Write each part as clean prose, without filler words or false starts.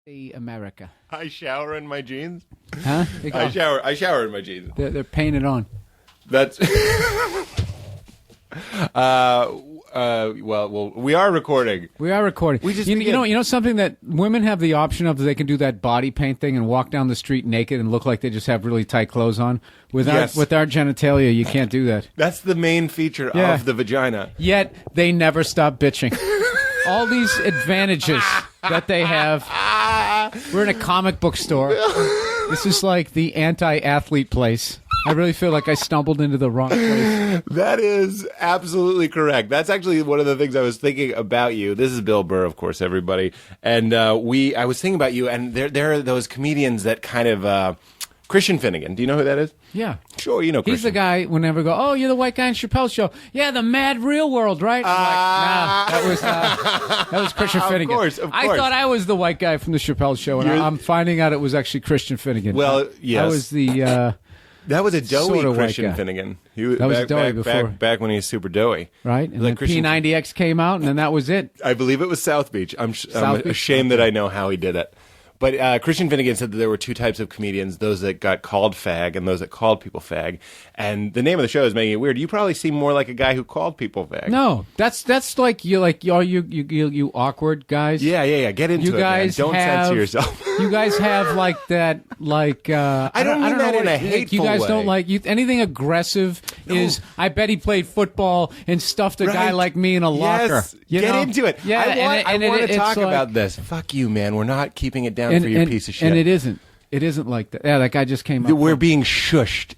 America. I shower in my jeans. Huh? I shower in my jeans. They're painted on. That's well, we are recording. We are recording. We just you know something that women have the option of, they can do that body paint thing and walk down the street naked and look like they just have really tight clothes on. With our genitalia, you can't do that. That's the main feature of the vagina. Yet they never stop bitching. All these advantages that they have. We're in a comic book store. This is like the anti-athlete place. I really feel like I stumbled into the wrong place. That is absolutely correct. That's actually one of the things I was thinking about you. This is Bill Burr, of course, everybody. And I was thinking about you, and there are those comedians that kind of... Christian Finnegan. Do you know who that is? Yeah. Sure, you know Christian. He's the guy whenever I go, oh, you're the white guy in Chappelle's show. Yeah, the mad real world, right? I'm like, nah, that was Christian Finnegan. Of course. I thought I was the white guy from the Chappelle show, and I'm finding out it was actually Christian Finnegan. Well, yes. I was the... that was a doughy sort of Christian Finnegan. That was doughy before. Back when he was super doughy. Right? And like then P90X came out, and then that was it. I believe it was South Beach. I'm Beach? ashamed that I know how he did it. But Christian Finnegan said that there were two types of comedians, those that got called fag and those that called people fag. And the name of the show is making it weird. You probably seem more like a guy who called people fag. No, that's like you awkward guys. Yeah. Get into it, guys man. Don't censor yourself. You guys have like that, like I don't mean that in a hateful way. You guys way. don't like anything aggressive. Is I bet he played football and stuffed a guy like me in a locker. Yes. Get into it. Yeah, I want to talk about this. Fuck you, man. We're not keeping it down for your piece of shit. And it isn't. It isn't like that. Yeah, that guy just came up. We're being shushed.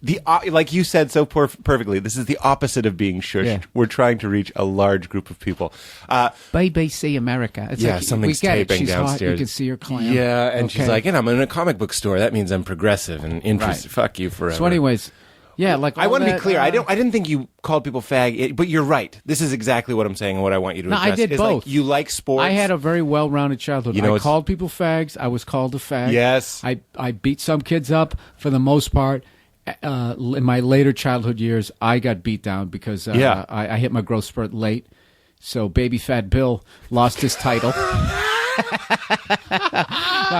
Like you said so perfectly, this is the opposite of being shushed. Yeah. We're trying to reach a large group of people. BBC America. It's like, something's we get taping it. She's downstairs. Hot. You can see her clam. Yeah, and she's like, and I'm in a comic book store. That means I'm progressive and interested. Right. Fuck you forever. So anyways... Yeah, like I want to be clear. I didn't think you called people fag, but you're right. This is exactly what I'm saying and what I want you to address. No, I did both. Like, you like sports. I had a very well-rounded childhood. I called people fags. I was called a fag. Yes. I beat some kids up for the most part. In my later childhood years, I got beat down because I hit my growth spurt late. So Baby Fat Bill lost his title. I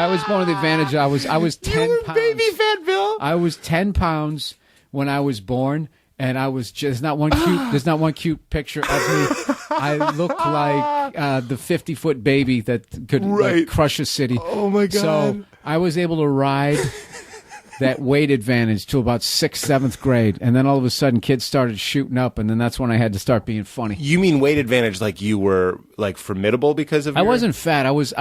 was born with the advantage. I was 10 pounds. Baby Fat Bill. I was 10 pounds when I was born, and I was just there's not one cute picture of me. I look like the 50-foot baby that could crush a city. Oh my God. So I was able to ride that weight advantage to about 6th, 7th grade, and then all of a sudden kids started shooting up, and then that's when I had to start being funny. You mean weight advantage like you were like formidable because of I wasn't fat. I was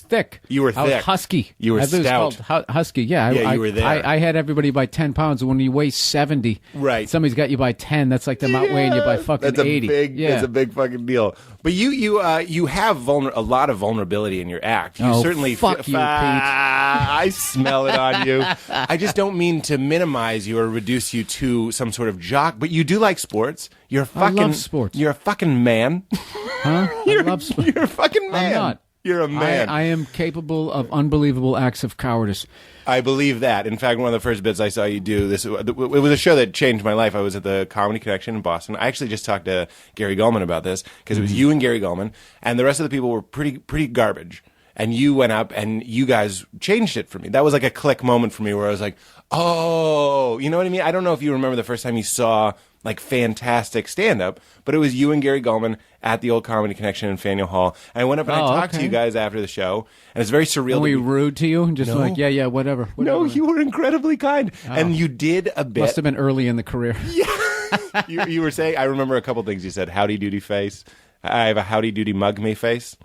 thick. You were thick. I was husky. You were stout. Husky. Yeah. You were there. I had everybody by 10 pounds. When you weigh 70, somebody's got you by 10. That's like them outweighing you by fucking 80. That's a big fucking deal. But you have a lot of vulnerability in your act. You certainly fuck you, Pete. I smell it on you. I just don't mean to minimize you or reduce you to some sort of jock, but you do like sports. I love sports. You're a fucking man. Huh? I love sports. You're a fucking man. I'm not. You're a man. I am capable of unbelievable acts of cowardice. I believe that. In fact, one of the first bits I saw you do, it was a show that changed my life. I was at the Comedy Connection in Boston. I actually just talked to Gary Gulman about this because it was you and Gary Gulman, and the rest of the people were pretty garbage. And you went up and you guys changed it for me. That was like a click moment for me where I was like, oh, you know what I mean? I don't know if you remember the first time you saw like fantastic stand-up, but it was you and Gary Gulman at the old Comedy Connection in Faneuil Hall. And I went up and I talked to you guys after the show, and it's very surreal. Were we rude to you? Just like, yeah, whatever. No, you were incredibly kind. Oh. And you did a bit. Must have been early in the career. Yeah. you were saying, I remember a couple things you said, howdy doody face. I have a howdy doody mug me face.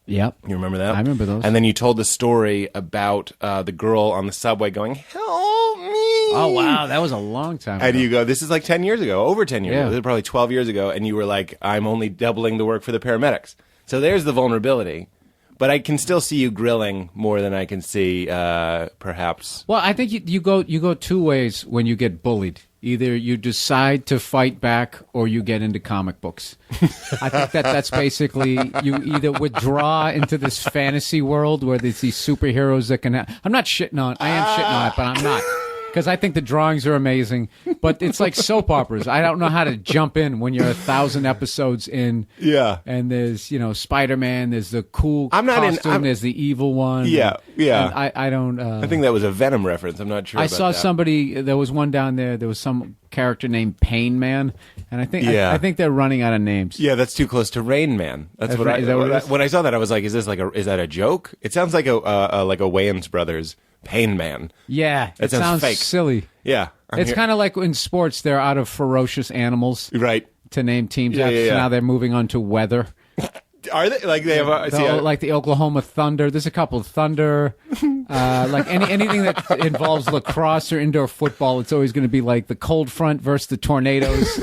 Yep. You remember that? I remember those. And then you told the story about the girl on the subway going, help me. Oh, wow. That was a long time ago. And you go, this is like 10 years ago, over 10 years ago. This is probably 12 years ago. And you were like, I'm only doubling the work for the paramedics. So there's the vulnerability. But I can still see you grilling more than I can see, perhaps. Well, I think you go two ways when you get bullied. Either you decide to fight back or you get into comic books. I think that's basically, you either withdraw into this fantasy world where there's these superheroes that can I'm not shitting on, I am shitting on it, but I'm not. because I think the drawings are amazing. But it's like soap operas. I don't know how to jump in when you're 1,000 episodes in. Yeah. And there's, Spider-Man. There's the cool I'm not costume. There's the evil one. Yeah, yeah. And I don't. I think that was a Venom reference. I'm not sure. I saw somebody. There was one down there. There was some character named Pain Man, and I think they're running out of names. Yeah, that's too close to Rain Man. That's what right. Is that what it is? When I saw that, I was like, "Is that a joke?" It sounds like a Wayans Brothers Pain Man. Yeah, That it sounds sounds fake. silly. Yeah, It's kind of like in sports, they're out of ferocious animals right. to name teams after. yeah. So now they're moving on to weather. Are they like they have? Like the Oklahoma Thunder. There's a couple of Thunder. Like anything that involves lacrosse or indoor football, it's always going to be like the cold front versus the tornadoes,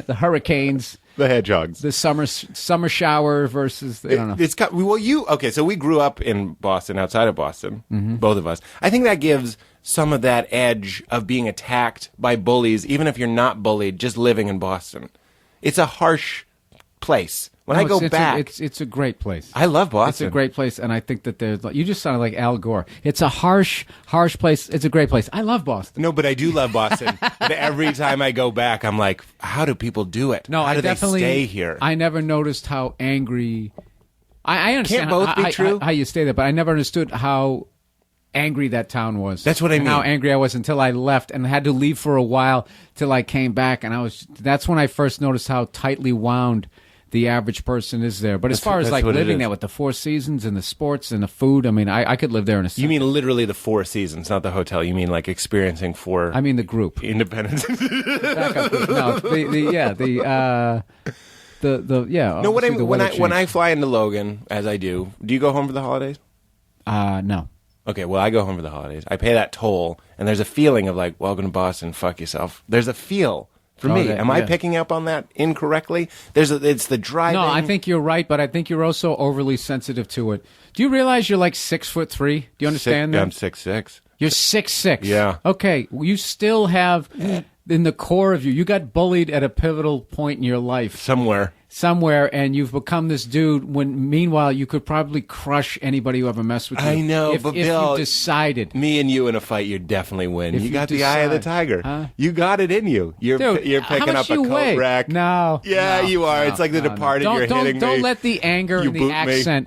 the hurricanes, the Hedgehogs, the summer shower versus. I don't know. Okay, so we grew up in Boston, outside of Boston, both of us. I think that gives some of that edge of being attacked by bullies, even if you're not bullied, just living in Boston. It's a harsh place. When I go back, it's a great place. I love Boston. It's a great place, and I think that you just sounded like Al Gore. It's a harsh place. It's a great place. I love Boston. No, but I do love Boston. But every time I go back, I'm like, how do people do it? No, how do they stay here? I never noticed how angry. I understand Can't both be true? how you stay there, but I never understood how angry that town was. That's what I mean. How angry I was until I left and had to leave for a while till I came back, and that's when I first noticed how tightly wound the average person is there. But as far as like living there with the Four Seasons and the sports and the food, I mean, I could live there in a second. You mean literally the Four Seasons, not the hotel. You mean like experiencing four... I mean the group. Independence. Back up. No, No, when I fly into Logan, as I do you go home for the holidays? No. Okay, well, I go home for the holidays. I pay that toll, and there's a feeling of like, welcome to Boston, fuck yourself. There's a feel... For me, am I picking up on that incorrectly? It's the driving. No, I think you're right, but I think you're also overly sensitive to it. Do you realize you're like 6'3"? Do you understand that? I'm 6'6". You're 6'6". Yeah. Okay, you still have in the core of you. You got bullied at a pivotal point in your life. Somewhere, and you've become this dude when, meanwhile, you could probably crush anybody who ever messed with you. I know, but Bill, you decided. Me and you in a fight, you definitely win. You got the eye of the tiger. Huh? You got it in you. You're picking up a coat rack. No. Yeah, you are. It's like The Departed. You're hitting me. Don't let the anger and the accent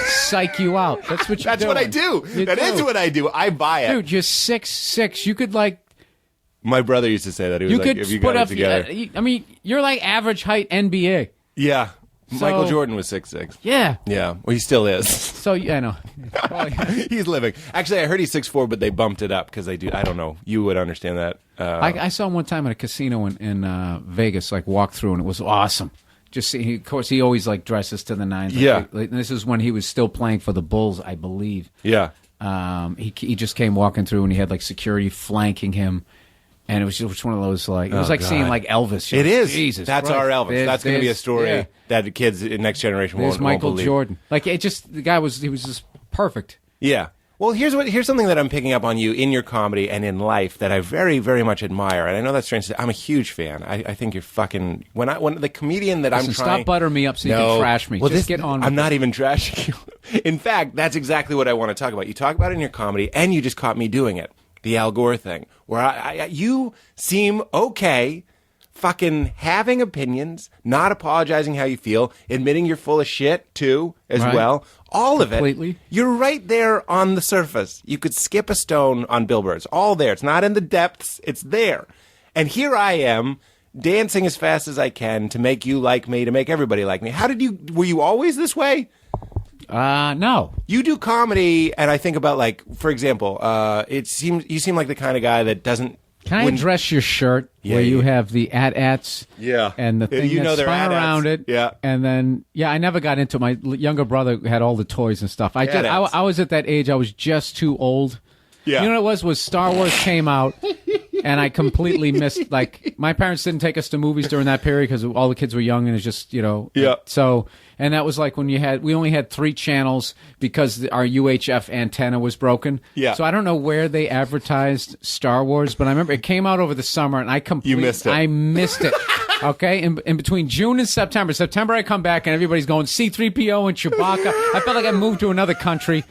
psych you out. That's what you're doing. That's what I do. That is what I do. I buy it. Dude, you're 6'6". You could like... My brother used to say that. He was like, if you got it together. I mean, you're like average height NBA. Yeah. Michael Jordan was 6'6". Yeah. Yeah. Well, he still is. So, yeah, I know. He's living. Actually, I heard he's 6'4", but they bumped it up because they do. I don't know. You would understand that. I saw him one time at a casino in Vegas, like walk through, and it was awesome. Just see, of course, he always like dresses to the nines. Yeah. Like, this is when he was still playing for the Bulls, I believe. Yeah. He just came walking through, and he had like security flanking him. And it was just one of those, like, it was like seeing, like, Elvis. It is. Jesus That's Christ. our Elvis. That's going to be a story that the kids in next generation won't believe. There's Michael Jordan. Like, the guy was just perfect. Yeah. Well, here's something that I'm picking up on you in your comedy and in life that I very, very much admire. And I know that's strange to say. I'm a huge fan. I think you're fucking... When the comedian that I'm trying... Stop buttering me up so you can trash me. Just get on with I'm not even trashing you. In fact, that's exactly what I want to talk about. You talk about it in your comedy, and you just caught me doing it. The Al Gore thing, where you seem okay fucking having opinions, not apologizing how you feel, admitting you're full of shit, too, as well. All Completely. of it. You're right there on the surface. You could skip a stone on Bill Burr. It's all there. It's not in the depths. It's there. And here I am, dancing as fast as I can to make you like me, to make everybody like me. Were you always this way? No. You do comedy, and I think about, like, for example, you seem like the kind of guy that doesn't... Can I address your shirt where you have the at-ats and the thing that's spun around it? Yeah. And then, I never got into my younger brother had all the toys and stuff. I was at that age, I was just too old. Yeah. You know what it was Star Wars came out, and I completely missed, like, my parents didn't take us to movies during that period because all the kids were young, and it's just, Yeah. So... And that was like when we only had 3 channels because our UHF antenna was broken. Yeah. So I don't know where they advertised Star Wars, but I remember it came out over the summer, and You missed it. I missed it. Okay, in between June and September I come back and everybody's going C-3PO and Chewbacca. I felt like I moved to another country.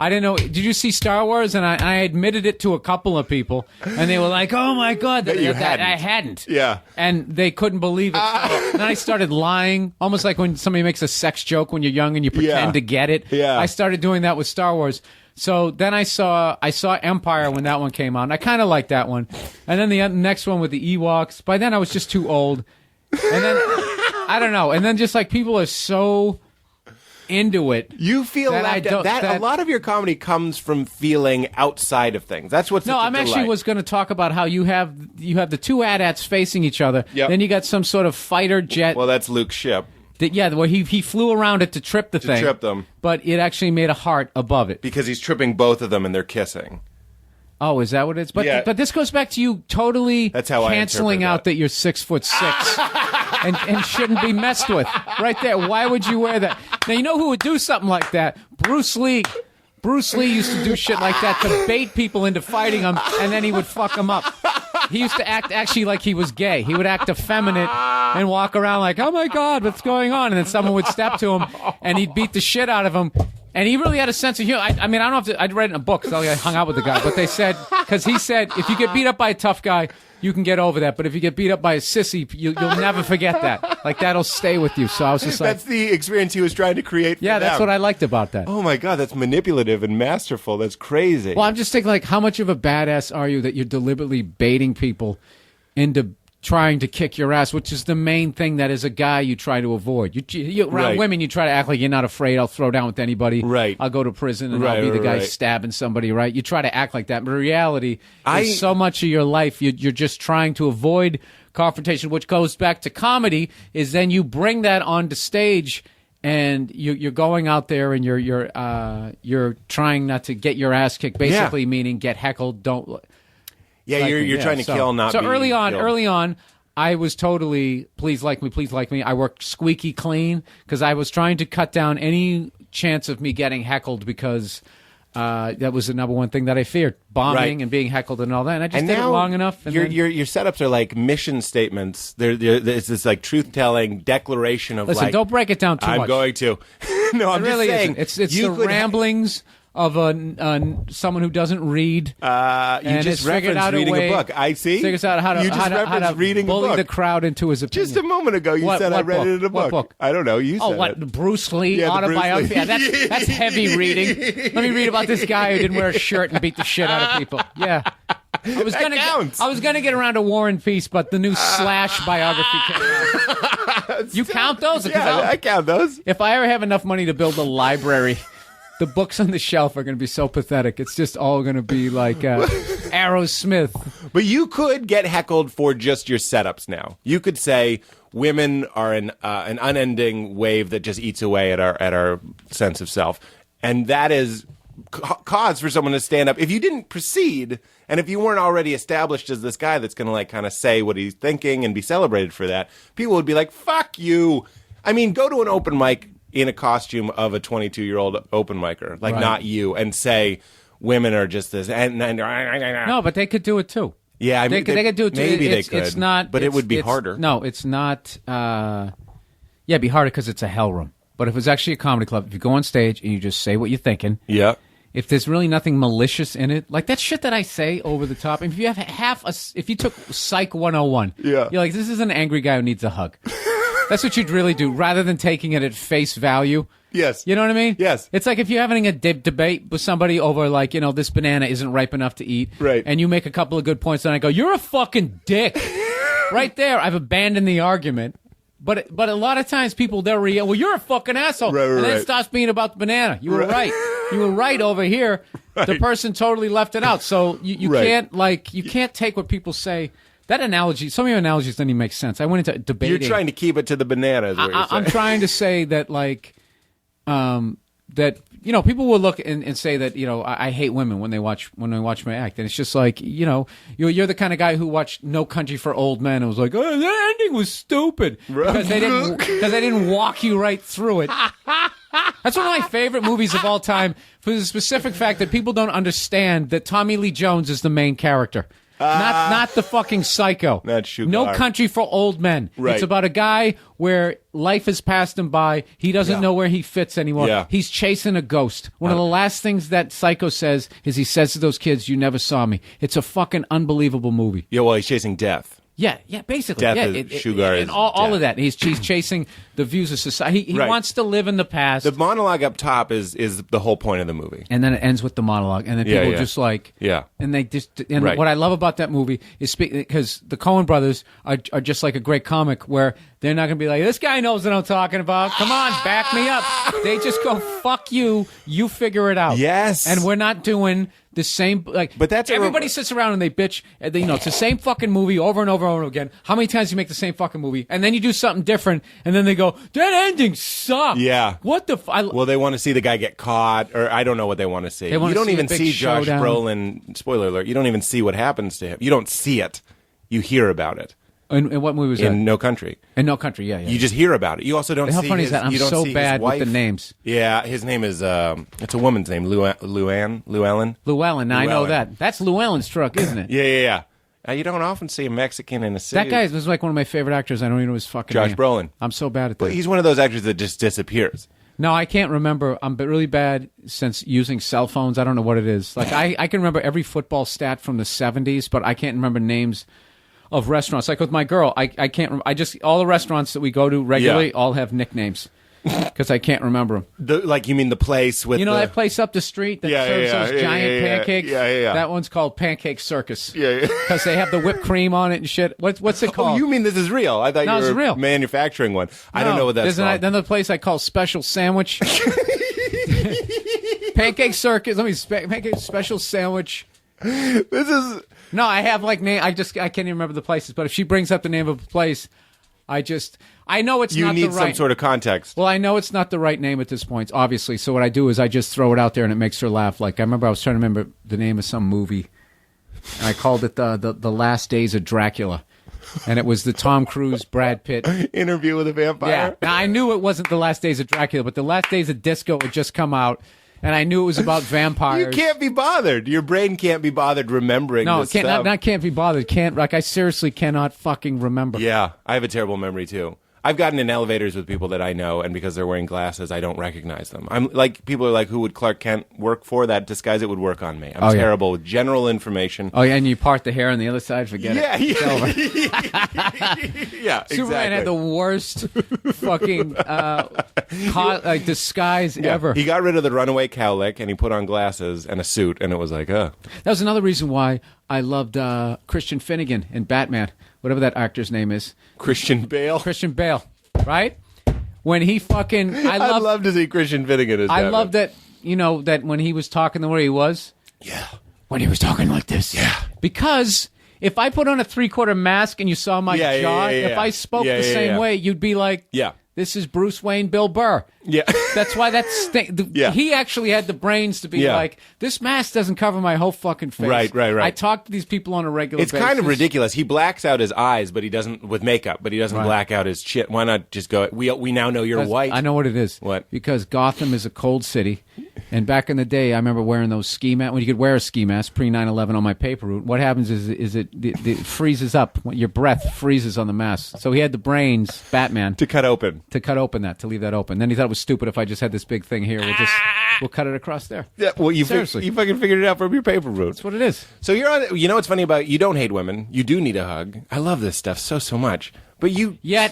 I didn't know. Did you see Star Wars? And I admitted it to a couple of people, and they were like, "Oh my god, that I hadn't." Yeah, and they couldn't believe it. So then I started lying, almost like when somebody makes a sex joke when you're young and you pretend to get it. Yeah, I started doing that with Star Wars. So then I saw Empire when that one came out. And I kind of liked that one, and then the next one with the Ewoks. By then I was just too old, and then I don't know. And then just like people are so into it. You feel that a lot of your comedy comes from feeling outside of things. That's what's no. I'm actually was going to talk about how you have the two AT-ATs facing each other. Yep. Then you got some sort of fighter jet. Well, that's Luke's ship. Where he flew around it to trip the thing. Trip them. But it actually made a heart above it. Because he's tripping both of them and they're kissing. Oh, is that what it is? But this goes back to you totally canceling out that you're 6'6" and shouldn't be messed with. Right there. Why would you wear that? Now, you know who would do something like that? Bruce Lee. Bruce Lee used to do shit like that to bait people into fighting him, and then he would fuck them up. He used to act actually like he was gay. He would act effeminate and walk around like, oh, my God, what's going on? And then someone would step to him, and he'd beat the shit out of him. And he really had a sense of humor. I mean, I don't have to. I'd read it in a book because I hung out with the guy. But they said, because he said, if you get beat up by a tough guy, you can get over that. But if you get beat up by a sissy, you'll never forget that. Like, that'll stay with you. So I was just like, that's the experience he was trying to create for yeah, that's them. what I liked about that. Oh, my God, that's manipulative and masterful. That's crazy. Well, I'm just thinking, like, how much of a badass are you that you're deliberately baiting people into trying to kick your ass, which is the main thing that as a guy you try to avoid. Around women, you try to act like you're not afraid. I'll throw down with anybody. Right. I'll go to prison and I'll be the guy stabbing somebody, right? You try to act like that. But in reality, so much of your life, you're just trying to avoid confrontation, which goes back to comedy, is then you bring that onto stage and you're going out there and you're trying not to get your ass kicked, basically meaning get heckled, don't... Yeah, you're trying to kill, not so be early killed. on, I was totally please like me. I worked squeaky clean because I was trying to cut down any chance of me getting heckled because that was the number one thing that I feared: bombing and being heckled and all that. And I just did it long enough. And your setups are like mission statements. It's this like truth telling declaration of listen, don't break it down too much. I'm going to. No, I'm really just saying. It's the ramblings of someone who doesn't read. You just referenced reading a book. I see. Figures out how to reading bully a book. the crowd into his opinion. Just a moment ago, you said I read it in a book. What book? I don't know. You said what? Bruce Lee autobiography? Bruce Lee. Yeah, that's heavy reading. Let me read about this guy who didn't wear a shirt and beat the shit out of people. Yeah. I was gonna get around to War and Peace, but the new Slash biography came out. You count those? Yeah, I count those. If I ever have enough money to build a library, the books on the shelf are going to be so pathetic. It's just all going to be like Aerosmith. But you could get heckled for just your setups now. You could say women are an unending wave that just eats away at our sense of self. And that is cause for someone to stand up. If you didn't proceed, and if you weren't already established as this guy that's going to like kind of say what he's thinking and be celebrated for that, people would be like, fuck you. I mean, go to an open mic in a costume of a 22-year-old open micer, like not you, and say women are just this. No, but they could do it too. Yeah, they could do it too. Maybe they could. It's not, but it would be harder. No, it's not. It'd be harder because it's a hell room. But if it's actually a comedy club, if you go on stage and you just say what you're thinking, if there's really nothing malicious in it, like that shit that I say over the top. If you have if you took Psych 101, you're like, this is an angry guy who needs a hug. That's what you'd really do, rather than taking it at face value. Yes. You know what I mean? Yes. It's like if you're having a debate with somebody over, like, this banana isn't ripe enough to eat. Right. And you make a couple of good points, and I go, you're a fucking dick. Right there, I've abandoned the argument. But a lot of times people, they'll well, you're a fucking asshole. Right, and then it starts being about the banana. You were right. You were right over here. Right. The person totally left it out. So you can't, you can't take what people say. That analogy, some of your analogies don't even make sense. I went into debating. You're trying to keep it to the banana, is what you're saying. I'm trying to say that, people will look and say that, I hate women when they watch my act. And it's just like, you're the kind of guy who watched No Country for Old Men and was like, oh, that ending was stupid. Because they didn't walk you right through it. That's one of my favorite movies of all time for the specific fact that people don't understand that Tommy Lee Jones is the main character. Not the fucking Psycho. Not Sugar. No Country for Old Men. Right. It's about a guy where life has passed him by. He doesn't know where he fits anymore. Yeah. He's chasing a ghost. One of the last things that Psycho says is he says to those kids, "You never saw me." It's a fucking unbelievable movie. Yeah, well, he's chasing death. Yeah, basically. Death yeah, is Sugar and is all death. of that. He's chasing the views of society. He Right. wants to live in the past. The monologue up top is the whole point of the movie. And then it ends with the monologue, and then people just like, and they just, and Right. what I love about that movie is because the Coen brothers are just like a great comic where they're not going to be like, this guy knows what I'm talking about. Come on, back me up. They just go, fuck you. You figure it out. Yes. And we're not doing the same, like, But that's everybody sits around and they bitch. And they, it's the same fucking movie over and over and over again. How many times do you make the same fucking movie? And then you do something different, and then they go, that ending sucked. Yeah. What the Well, they want to see the guy get caught, or I don't know what they want to see. They want You to don't see a even big see Josh showdown. Brolin. Spoiler alert! You don't even see what happens to him. You don't see it. You hear about it in what movie was that? in No Country. In No Country, yeah. You just hear about it. You also don't How see funny his, is that? I'm you don't so see his bad with wife. the names. Yeah, his name is it's a woman's name, Llewellyn. Llewellyn. Now I know Llewellyn. that. That's Llewellyn's truck, isn't it? Yeah. You don't often see a Mexican in a city. That guy is like one of my favorite actors. I don't even know his fucking Josh name. Brolin. I'm so bad at that. But he's one of those actors that just disappears. No, I can't remember. I'm really bad since using cell phones. I don't know what it is. Like I can remember every football stat from the 70s, but I can't remember names of restaurants. Like with my girl, I can't. I just all the restaurants that we go to regularly all have nicknames because I can't remember them. Like you mean the place with that place up the street that serves those giant pancakes? Yeah. That one's called Pancake Circus. Yeah. Because they have the whipped cream on it and shit. What's it called? Oh, you mean this is real? I thought No, you it's were real. manufacturing one. I don't know what that's There's called. Another place I call Special Sandwich. Pancake Circus. Pancake Special Sandwich. This is... No, I have like name. I can't even remember the places. But if she brings up the name of a place, I know it's You not need the right. some sort of context. Well, I know it's not the right name at this point, obviously. So what I do is I just throw it out there, and it makes her laugh. Like I remember, I was trying to remember the name of some movie, and I called it the Last Days of Dracula, and it was the Tom Cruise, Brad Pitt Interview with a Vampire. Yeah. Now I knew it wasn't the Last Days of Dracula, but the Last Days of Disco had just come out. And I knew it was about vampires. You can't be bothered. Your brain can't be bothered remembering No, this it can't. stuff. Not can't be bothered. I seriously cannot fucking remember. Yeah, I have a terrible memory too. I've gotten in elevators with people that I know, and because they're wearing glasses, I don't recognize them. I'm like, people are like, who would Clark Kent work for? That disguise, it would work on me. I'm terrible with general information. Oh, yeah, and you part the hair on the other side, forget it. It's over. Yeah, Superman had the worst fucking disguise ever. He got rid of the runaway cowlick, and he put on glasses and a suit, and it was like, That was another reason why I loved Christian Finnegan in Batman, whatever that actor's name is. Christian Bale. Christian Bale, right? When he fucking... I'd love to see Christian Finnegan as Batman. I love that, that when he was talking the way he was. Yeah. When he was talking like this. Yeah. Because if I put on a 3/4 mask and you saw my jaw, if I spoke the same way, you'd be like, this is Bruce Wayne, Bill Burr. Yeah. That's why he actually had the brains to be like, this mask doesn't cover my whole fucking face. Right. I talk to these people on a regular basis. It's kind of ridiculous. He blacks out his eyes, but he doesn't with makeup, but he doesn't black out his chin. Why not just go, we now know you're white. I know what it is. What? Because Gotham is a cold city. And back in the day, I remember wearing those ski masks. When you could wear a ski mask pre 9/11 on my paper route, what happens is it freezes up. Your breath freezes on the mask. So he had the brains, Batman, to cut open that, to leave that open. Then he thought it was stupid if I just had this big thing here. We'll cut it across there. Yeah, well, you Seriously. you fucking figured it out from your paper route. That's what it is. So you're on. You know what's funny about you don't hate women. You do need a hug. I love this stuff so much. But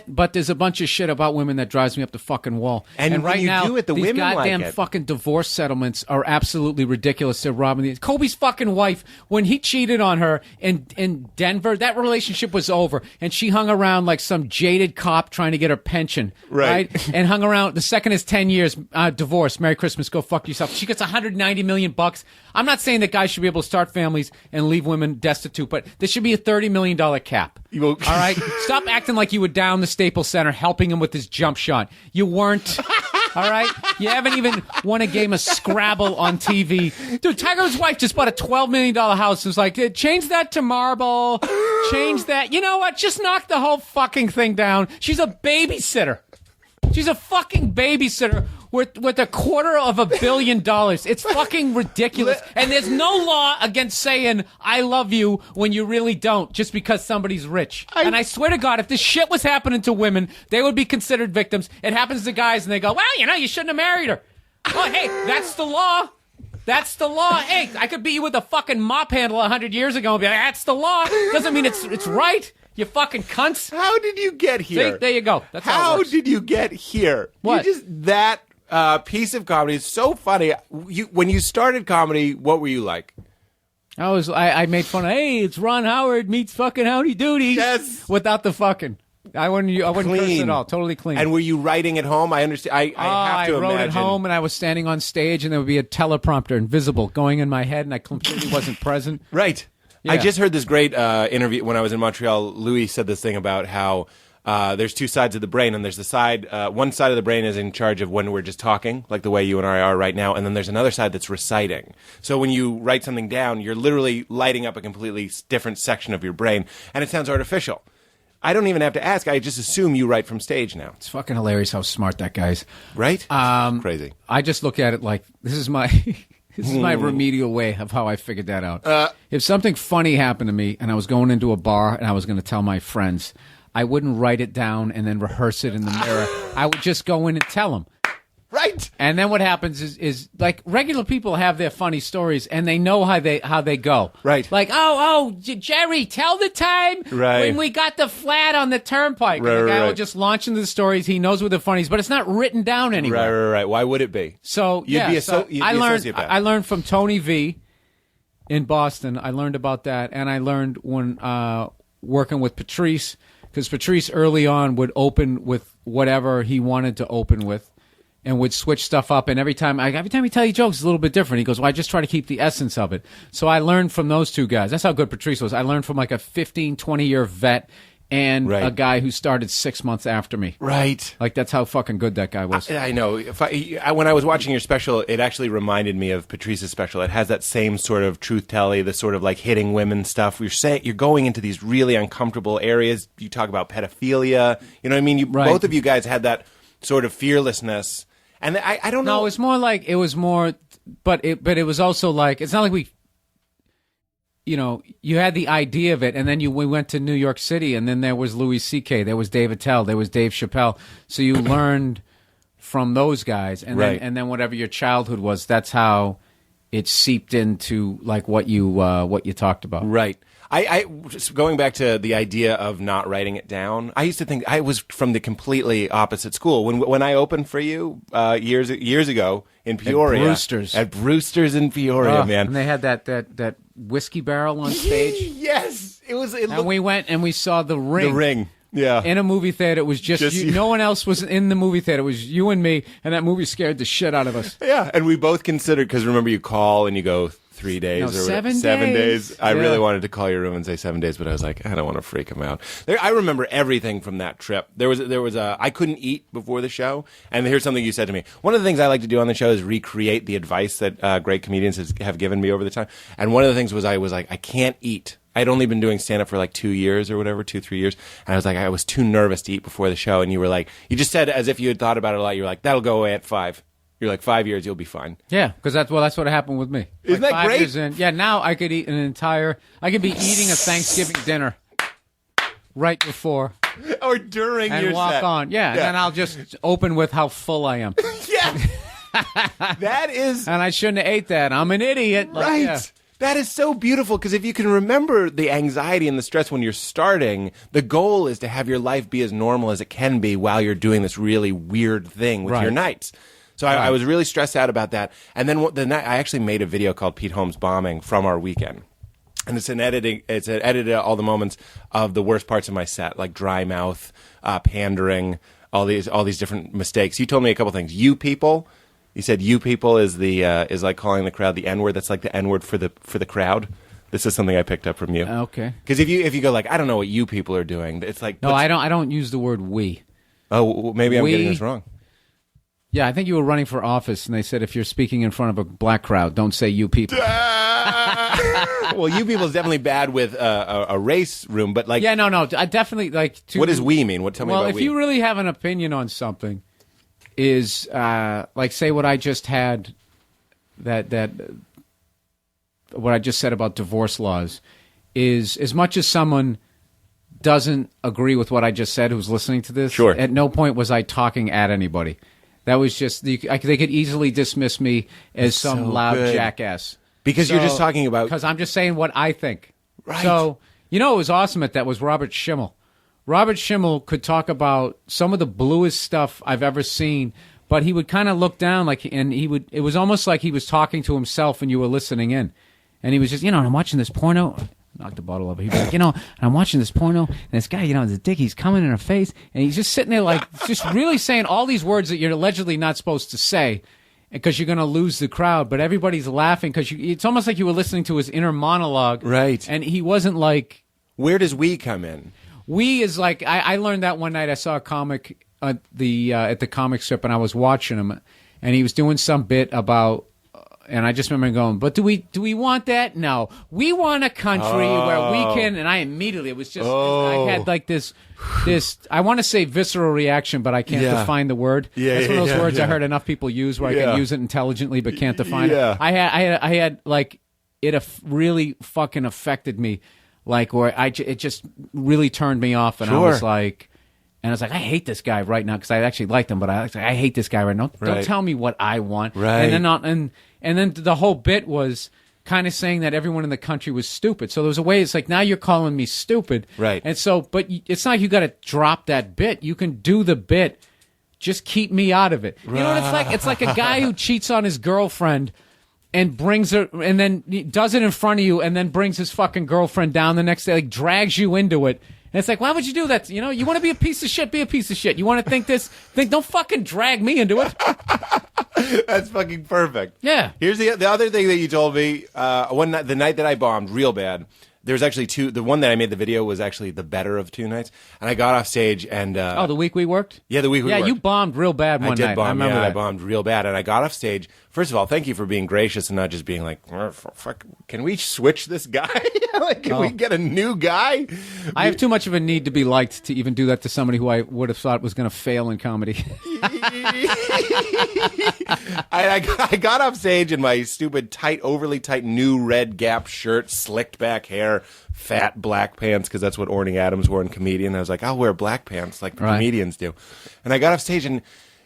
but there's a bunch of shit about women that drives me up the fucking wall. And right when you now, do it, the these women like goddamn it. fucking divorce settlements are absolutely ridiculous. They're robbing the Kobe's fucking wife. When he cheated on her in Denver, that relationship was over, and she hung around like some jaded cop trying to get her pension, right? And hung around. The second is 10 years divorce. Merry Christmas. Go fuck yourself. She gets $190 million. I'm not saying that guys should be able to start families and leave women destitute, but there should be a $30 million cap. All right? Stop acting like you were down the Staples Center helping him with his jump shot. You weren't. All right? You haven't even won a game of Scrabble on TV. Dude, Tiger Woods' wife just bought a $12 million house. It was like, change that to marble. Change that. You know what? Just knock the whole fucking thing down. She's a babysitter. She's a fucking babysitter with $250 million. It's fucking ridiculous. And there's no law against saying I love you when you really don't, just because somebody's rich. And I swear to God, if this shit was happening to women, they would be considered victims. It happens to guys, and they go, well, you shouldn't have married her. Oh, hey, that's the law. That's the law. Hey, I could beat you with a fucking mop handle 100 years ago and be like, that's the law. Doesn't mean it's right. You fucking cunts. How did you get here? See, there you go. That's how did you get here? What? That piece of comedy is so funny. When you started comedy, what were you like? I made fun of, hey, it's Ron Howard meets fucking Howdy Doody. Yes. Without the fucking. I wouldn't curse at all. Totally clean. And were you writing at home? I understand. I have to imagine. I wrote at home, and I was standing on stage, and there would be a teleprompter, invisible, going in my head, and I completely wasn't present. Right. Yeah. I just heard this great interview when I was in Montreal. Louis said this thing about how there's two sides of the brain, and there's the side, one side of the brain is in charge of when we're just talking, like the way you and I are right now, and then there's another side that's reciting. So when you write something down, you're literally lighting up a completely different section of your brain, and it sounds artificial. I don't even have to ask. I just assume you write from stage now. It's fucking hilarious how smart that guy is. Right? Crazy. I just look at it like, this is my remedial way of how I figured that out. If something funny happened to me and I was going into a bar and I was going to tell my friends, I wouldn't write it down and then rehearse it in the mirror. I would just go in and tell them. Right. And then what happens is like regular people have their funny stories and they know how they go. Right. Like, Jerry, tell the time when we got the flat on the turnpike. Right, and the guy right. will just launch into the stories. He knows what the funnies, but it's not written down anywhere. Right. Why would it be? So you'd be a sociopath. I learned from Tony V in Boston. I learned about that, and I learned when working with Patrice, because Patrice early on would open with whatever he wanted to open with. And would switch stuff up, and every time he tell you jokes, it's a little bit different. He goes, well, I just try to keep the essence of it. So I learned from those two guys. That's how good Patrice was. I learned from like a 15, 20-year vet and a guy who started 6 months after me. Right. Like, that's how fucking good that guy was. I know. When I was watching your special, it actually reminded me of Patrice's special. It has that same sort of truth-telly, the sort of like hitting women stuff. You're going into these really uncomfortable areas. You talk about pedophilia. You know what I mean? Both of you guys had that sort of fearlessness. And I don't know. No, but it was also like, it's not like we, you had the idea of it, and then we went to New York City, and then there was Louis C.K., there was Dave Attell, there was Dave Chappelle. So you learned from those guys, and then whatever your childhood was, that's how it seeped into like what you talked about. Right. I just going back to the idea of not writing it down. I used to think I was from the completely opposite school. When I opened for you years ago in Peoria, at Brewster's in Peoria, man, and they had that whiskey barrel on stage. Yes, we went and we saw The Ring. The Ring. Yeah. In a movie theater. It was just you. No one else was in the movie theater. It was you and me, and that movie scared the shit out of us. Yeah, and we both considered, because remember you call and you go 3 days or 7 days. I really wanted to call your room and say 7 days, but I was like, I don't want to freak him out. I remember everything from that trip. There was I couldn't eat before the show, and here's something you said to me. One of the things I like to do on the show is recreate the advice that great comedians have given me over the time. And one of the things was I was like, I can't eat. I'd only been doing stand-up for like 2 years or whatever, 2-3 years. And I was like, I was too nervous to eat before the show. And you were like, you just said as if you had thought about it a lot. You were like, that'll go away at 5. You're like, 5 years, you'll be fine. Yeah, because that's what happened with me. Isn't that 5 great? Years in, now I could eat I could be eating a Thanksgiving dinner right before. Or during and your walk set. on. Yeah, and then I'll just open with how full I am. Yeah. That is. And I shouldn't have ate that. I'm an idiot. Right. Yeah. That is so beautiful, because if you can remember the anxiety and the stress when you're starting, the goal is to have your life be as normal as it can be while you're doing this really weird thing with your nights. So I was really stressed out about that. And then the night I actually made a video called Pete Holmes Bombing from our weekend. And it's an edited all the moments of the worst parts of my set, like dry mouth, pandering, all these different mistakes. You told me a couple things. You people. You said "you people" is like calling the crowd the N-word. That's like the N-word for the crowd. This is something I picked up from you. Okay. Because if you go like, I don't know what you people are doing, it's like no, I don't use the word we. Oh, maybe I'm getting this wrong. Yeah, I think you were running for office, and they said if you're speaking in front of a black crowd, don't say "you people." Well, you people is definitely bad with a race room, but like no, I definitely like. What does we mean? Tell me about we. Well, if you really have an opinion on something. is like, say what I just had, that what I just said about divorce laws is, as much as someone doesn't agree with what I just said who's listening to this, Sure. at no point was I talking at anybody. That was just, they could easily dismiss me as some so loud good. jackass. Because you're just talking about... Because I'm just saying what I think. Right. So, you know what was awesome at that was Robert Schimmel. Robert Schimmel could talk about some of the bluest stuff I've ever seen, but he would kind of look down, it was almost like he was talking to himself and you were listening in. And he was just, I'm watching this porno. Knocked the bottle over. He'd be like, and I'm watching this porno, and this guy, the dick, he's coming in her face, and he's just sitting there like, just really saying all these words that you're allegedly not supposed to say, because you're going to lose the crowd, but everybody's laughing, because it's almost like you were listening to his inner monologue. Right. And he wasn't like... Where does we come in? We is like, I learned that one night. I saw a comic at the comic strip, and I was watching him, and he was doing some bit about... And I just remember going, but do we want that? No. We want a country where we can, and I immediately, it was just, I had like this, I want to say visceral reaction, but I can't define the word. That's one of those words I heard enough people use where I can use it intelligently, but can't define it. I had like, it really fucking affected me, like, where it just really turned me off, and I was like, I hate this guy right now, because I actually liked him, but I hate this guy right now. Don't tell me what I want. Right. And then the whole bit was kind of saying that everyone in the country was stupid. So there was a way, it's like, now you're calling me stupid. Right. And so, but it's not like you got to drop that bit. You can do the bit. Just keep me out of it. You know what it's like? It's like a guy who cheats on his girlfriend and brings her, and then he does it in front of you, and then brings his fucking girlfriend down the next day, like drags you into it. And it's like, why would you do that? You want to be a piece of shit, be a piece of shit. You want to think, don't fucking drag me into it. That's fucking perfect. Yeah. Here's the other thing that you told me. One night, the night that I bombed real bad, there was actually two. The one that I made the video was actually the better of two nights. And I got off stage and... the week we worked? Yeah, the week we worked. Yeah, you bombed real bad one night. I did bomb, I remember that. I bombed real bad. And I got off stage. First of all, thank you for being gracious and not just being like, fuck, can we switch this guy? Can we get a new guy? I have too much of a need to be liked to even do that to somebody who I would have thought was going to fail in comedy. I got off stage in my stupid, overly tight, new red Gap shirt, slicked back hair, fat black pants, because that's what Orny Adams wore in Comedian. I was like, I'll wear black pants like the comedians do. And I got off stage, and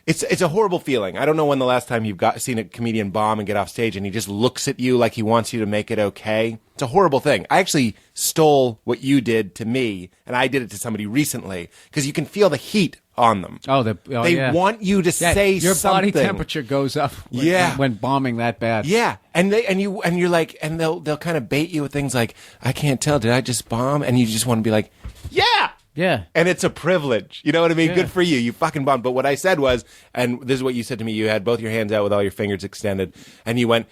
it's a horrible feeling. I don't know when the last time you've seen a comedian bomb and get off stage, and he just looks at you like he wants you to make it okay. It's a horrible thing. I actually stole what you did to me, and I did it to somebody recently, because you can feel the heat on them. They want you to say your something. Your body temperature goes up when bombing that bad. Yeah. And you're like, and they'll kind of bait you with things like, I can't tell, did I just bomb? And you just want to be like, yeah. Yeah. And it's a privilege. You know what I mean? Yeah. Good for you. You fucking bombed. But what I said was, and this is what you said to me, you had both your hands out with all your fingers extended, and you were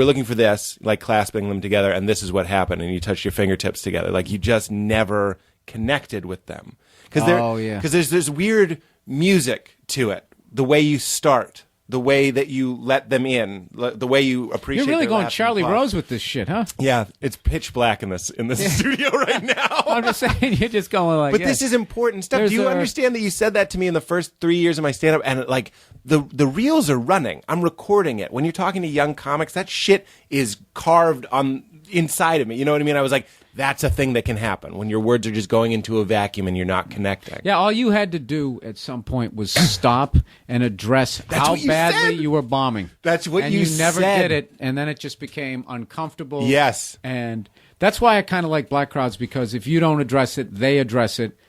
looking for this, like clasping them together, and this is what happened, and you touched your fingertips together. Like you just never connected with them. Because there's this weird music to it. The way you start. The way that you let them in, the way you appreciate. You're really their going laughs Charlie and applause. Rose with this shit, huh? Yeah, it's pitch black in this studio right now. I'm just saying, you're just going like. But this is important stuff. Do you understand that you said that to me in the first 3 years of my stand-up, and like the reels are running. I'm recording it. When you're talking to young comics, that shit is carved on inside of me. You know what I mean? I was like, that's a thing that can happen when your words are just going into a vacuum and you're not connecting. Yeah, all you had to do at some point was stop and address how badly you were bombing. That's what you said. And you never did it, and then it just became uncomfortable. Yes. And that's why I kind of like black crowds, because if you don't address it, they address it,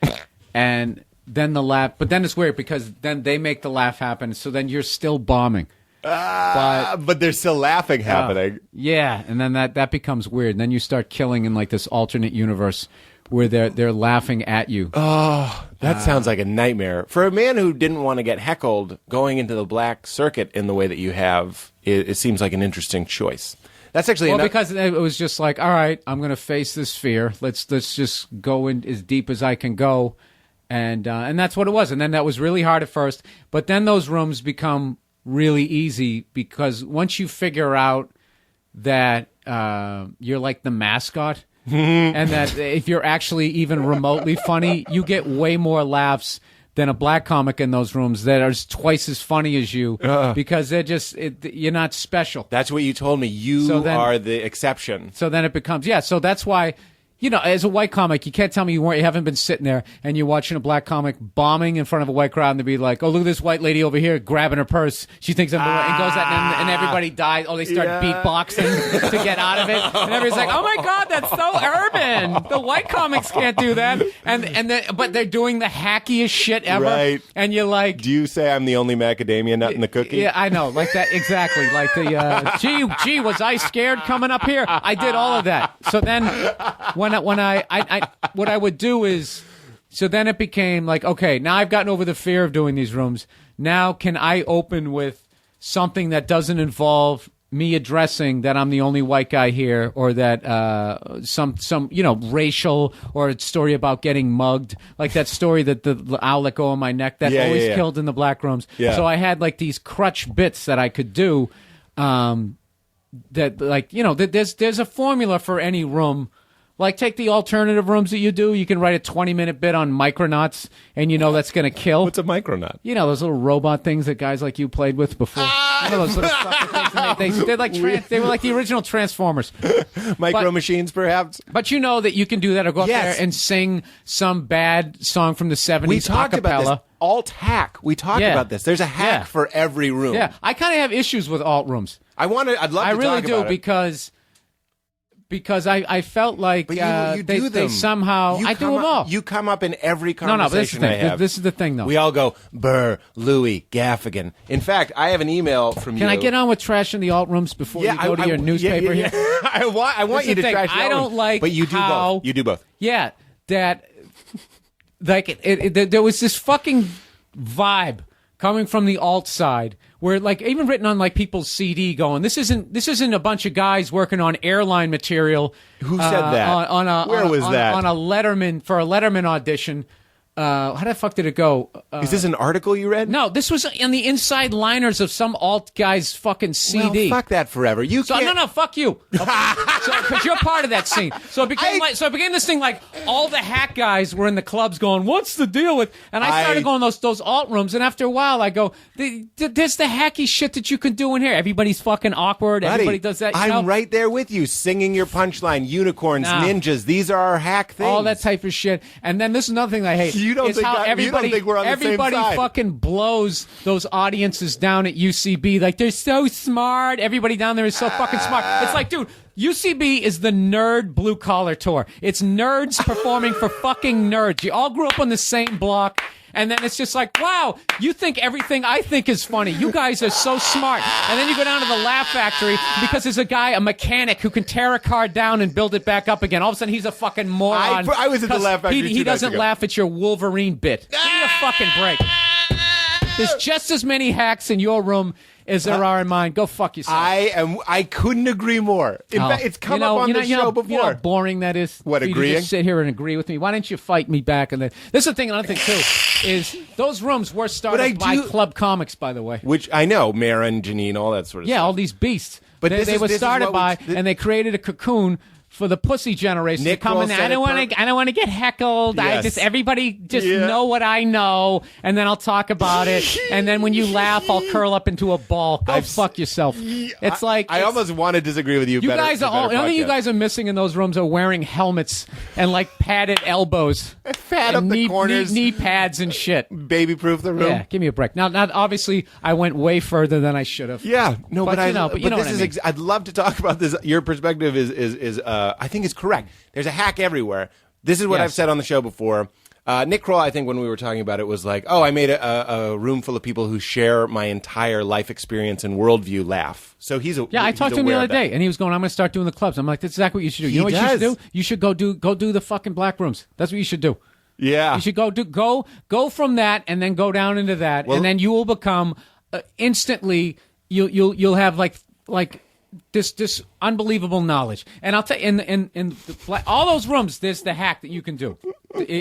and then the laugh. But then it's weird, because then they make the laugh happen, so then you're still bombing. But there's still laughing happening. Yeah, and then that becomes weird. And then you start killing in like this alternate universe where they're laughing at you. Oh, that sounds like a nightmare. For a man who didn't want to get heckled, going into the black circuit in the way that you have, it seems like an interesting choice. That's actually because it was just like, all right, I'm going to face this fear. Let's just go in as deep as I can go, and that's what it was. And then that was really hard at first, but then those rooms become really easy, because once you figure out that you're like the mascot and that if you're actually even remotely funny, you get way more laughs than a black comic in those rooms that are twice as funny as you because they're just you're not special. That's what you told me. You are the exception. So then it becomes so that's why. You know, as a white comic, you can't tell me you haven't been sitting there and you're watching a black comic bombing in front of a white crowd and they'd be like, oh, look at this white lady over here grabbing her purse. She thinks I'm the one, and goes out and everybody dies. Oh, they start beatboxing to get out of it. And everybody's like, oh my God, that's so urban. The white comics can't do that. But they're doing the hackiest shit ever. Right. And you're like, do you say I'm the only macadamia nut in the cookie? Yeah, I know. Like that. Exactly. Like the, gee, was I scared coming up here? I did all of that. So then what I would do is, so then it became like, okay, now I've gotten over the fear of doing these rooms. Now can I open with something that doesn't involve me addressing that I'm the only white guy here, or that some racial, or a story about getting mugged, like that story that the owl let go on my neck that always killed in the black rooms. Yeah. So I had like these crutch bits that I could do. That like there's a formula for any room. Like, take the alternative rooms that you do. You can write a 20-minute bit on Micronauts, and that's going to kill. What's a Micronaut? You know, those little robot things that guys like you played with before. You know, those little fucking things. They're like they were like the original Transformers. Micro machines, perhaps? But you know that you can do that, or go up there and sing some bad song from the 70s We talked a about cappella. this. Alt hack. We talked about this. There's a hack for every room. Yeah, I kind of have issues with alt rooms. I'd love to talk about it. I really do, because I felt like you do they them. somehow I do them all. You come up in every No, but this is conversation the I thing. have. This is the thing, though. We all go, Burr, Louie, Gaffigan. In fact, I have an email from you. Can I get on with trashing the alt rooms before you go to your newspaper here? I want you to trash the I alt don't rooms, like but you do how, both. You do both. Yeah, that like there was this fucking vibe coming from the alt side, where like even written on like people's CD, going, this isn't a bunch of guys working on airline material. Who said that? Where was that? On a Letterman audition. How the fuck did it go? Is this an article you read? No, this was in the inside liners of some alt guy's fucking CD. Well, fuck that forever. You can't. No, fuck you. Because you're part of that scene. So it became this thing like all the hack guys were in the clubs going, what's the deal with? And I started going those alt rooms, and after a while I go, there's the hacky shit that you can do in here. Everybody's fucking awkward. Buddy, everybody does that. I'm right there with you, singing your punchline, unicorns, ninjas. These are our hack things. All that type of shit. And then this is another thing I hate. You don't think we're on the same side. Everybody fucking blows those audiences down at UCB like they're so smart. Everybody down there is so fucking smart. It's like, dude, UCB is the nerd blue collar tour. It's nerds performing for fucking nerds. You all grew up on the same block. And then it's just like, wow, you think everything I think is funny. You guys are so smart. And then you go down to the Laugh Factory because there's a mechanic who can tear a car down and build it back up again. All of a sudden, he's a fucking moron. I was at the Laugh Factory He doesn't laugh at your Wolverine bit. Give me a fucking break. There's just as many hacks in your room as there are in mine. Go fuck yourself. I couldn't agree more. In fact, it's come up on the show before. You know how boring that is? What, for agreeing? You to just sit here and agree with me. Why don't you fight me back? And then this is the thing. Another thing too is those rooms were started by club comics, by the way. Which I know, Mara and Janine, all that sort of stuff. Yeah, all these beasts. But they were started by, and they created a cocoon for the pussy generation Nick to come in. I don't want to get heckled. Yes. Everybody just know what I know, and then I'll talk about it. And then when you laugh, I'll curl up into a ball. Go fuck yourself. It's like I almost want to disagree with you. You guys are all. The only thing you guys are missing in those rooms are wearing helmets and like padded elbows, pad up the corners, knee pads and shit. Baby proof the room. Yeah, give me a break. Now, obviously, I went way further than I should have. Yeah, no, but you know this what is. I mean. I'd love to talk about this. Your perspective is I think it's correct. There's a hack everywhere. This is what I've said on the show before. Nick Kroll, I think when we were talking about it, was like, oh, I made a room full of people who share my entire life experience and worldview laugh. So he's a I talked to him the other day, and he was going, I'm going to start doing the clubs. I'm like, that's exactly what you should do. You know what you should do? You should go do the fucking black rooms. That's what you should do. Yeah. You should go from that and then go down into that, and then you will become instantly, you'll have like this unbelievable knowledge. And I'll tell you, in all those rooms, there's the hack that you can do.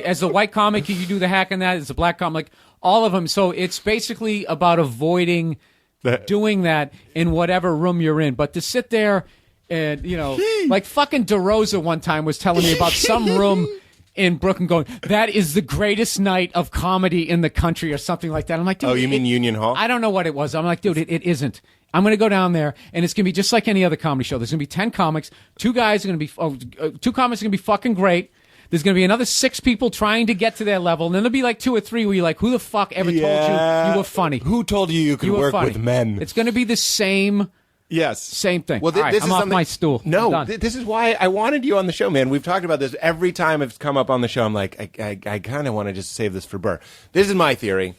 As a white comic, you do the hack in that. As a black comic, all of them. So it's basically about avoiding doing that in whatever room you're in. But to sit there and, like fucking DeRosa one time was telling me about some room in Brooklyn going, that is the greatest night of comedy in the country or something like that. I'm like, dude. Oh, you mean Union Hall? I don't know what it was. I'm like, dude, it isn't. I'm going to go down there, and it's going to be just like any other comedy show. There's going to be 10 comics. Two comics are going to be fucking great. There's going to be another 6 people trying to get to their level, and then there'll be like 2 or 3 where you're like, who the fuck ever told you were funny? Who told you could work with men? It's going to be the same... Yes. Same thing. Well, All right, I'm off my stool. No, this is why I wanted you on the show, man. We've talked about this every time it's come up on the show. I'm like, I kind of want to just save this for Burr. This is my theory.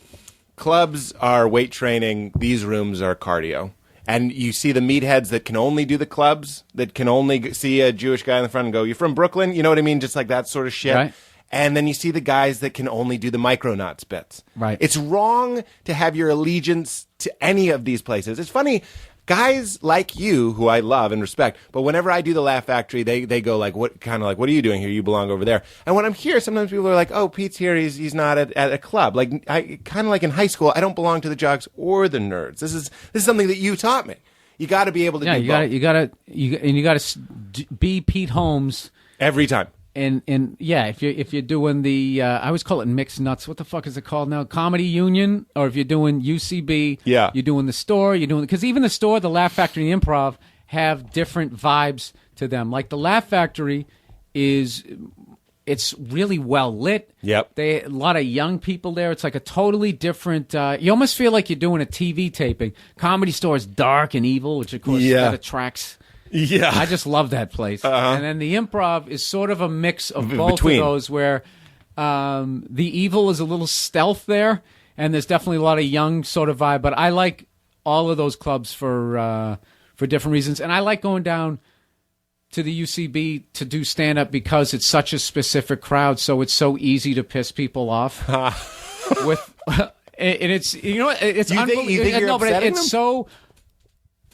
Clubs are weight training. These rooms are cardio. And you see the meatheads that can only do the clubs, that can only see a Jewish guy in the front and go, you're from Brooklyn? You know what I mean? Just like that sort of shit. Right. And then you see the guys that can only do the Micronauts bits. Right. It's wrong to have your allegiance to any of these places. It's funny. Guys like you, who I love and respect, but whenever I do the Laugh Factory, they go like, what are you doing here? You belong over there. And when I'm here, sometimes people are like, oh, Pete's here. He's not at a club. Like, I kind of like in high school, I don't belong to the jocks or the nerds. This is something that you taught me. You got to be able to do both. You got to be Pete Holmes every time. And yeah, if you're doing the I always call it mixed nuts. What the fuck is it called now? Comedy Union, or if you're doing UCB, yeah, you're doing the store. You're doing because even the store, the Laugh Factory, and the Improv have different vibes to them. Like the Laugh Factory it's really well lit. Yep, a lot of young people there. It's like a totally different. You almost feel like you're doing a TV taping. Comedy Store is dark and evil, which of course that attracts. Yeah, I just love that place. And then the Improv is sort of a mix of both of those, where the evil is a little stealth there, and there's definitely a lot of young sort of vibe. But I like all of those clubs for different reasons, and I like going down to the UCB to do stand up because it's such a specific crowd, so it's so easy to piss people off with. And it's it's unbelievable. No, but it's so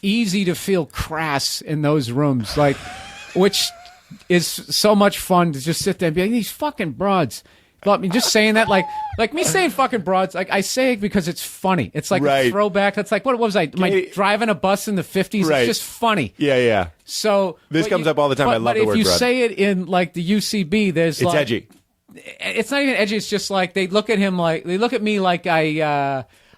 easy to feel crass in those rooms, like, which is so much fun to just sit there and be like, these fucking broads. But I mean, just saying that, like me saying fucking broads, like I say it because it's funny. It's like a throwback. That's like, what was I? Am I driving a bus in the 50s? Right. It's just funny. Yeah. So this comes up all the time. I love the word broad. But if you say it in like the UCB, it's like, edgy. It's not even edgy. It's just like they look at me like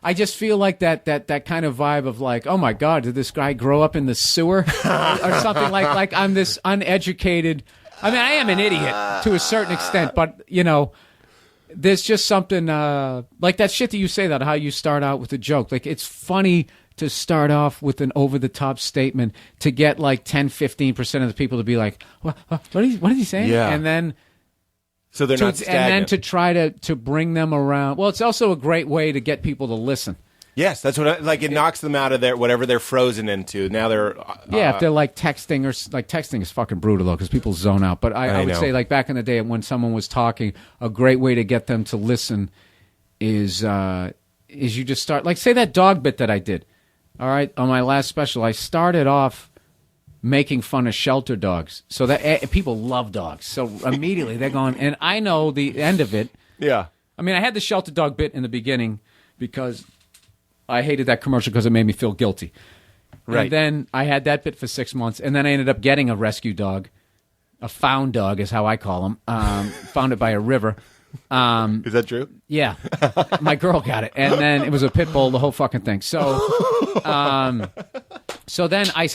I just feel like that kind of vibe of like, oh my God, did this guy grow up in the sewer or something like I'm this uneducated. I mean, I am an idiot to a certain extent, but there's just something like that shit that you say, that how you start out with a joke. Like, it's funny to start off with an over-the-top statement to get like 10-15% of the people to be like, what is he saying? Yeah. And then so they're not stagnant. And then to try to bring them around. Well, it's also a great way to get people to listen. Yes, that's what it knocks them out of their whatever they're frozen into. Now they're if they're like texting, or like texting is fucking brutal though, because people zone out. But I would say, like, back in the day when someone was talking, a great way to get them to listen is you just start, like, say that dog bit that I did. All right, on my last special, I started off making fun of shelter dogs, so that people love dogs. So immediately they're going, and I know the end of it. Yeah, I mean, I had the shelter dog bit in the beginning because I hated that commercial because it made me feel guilty. Right. And then I had that bit for 6 months, and then I ended up getting a rescue dog, a found dog is how I call them. Found it by a river. Is that true? Yeah. My girl got it. And then it was a pit bull, the whole fucking thing. So so then I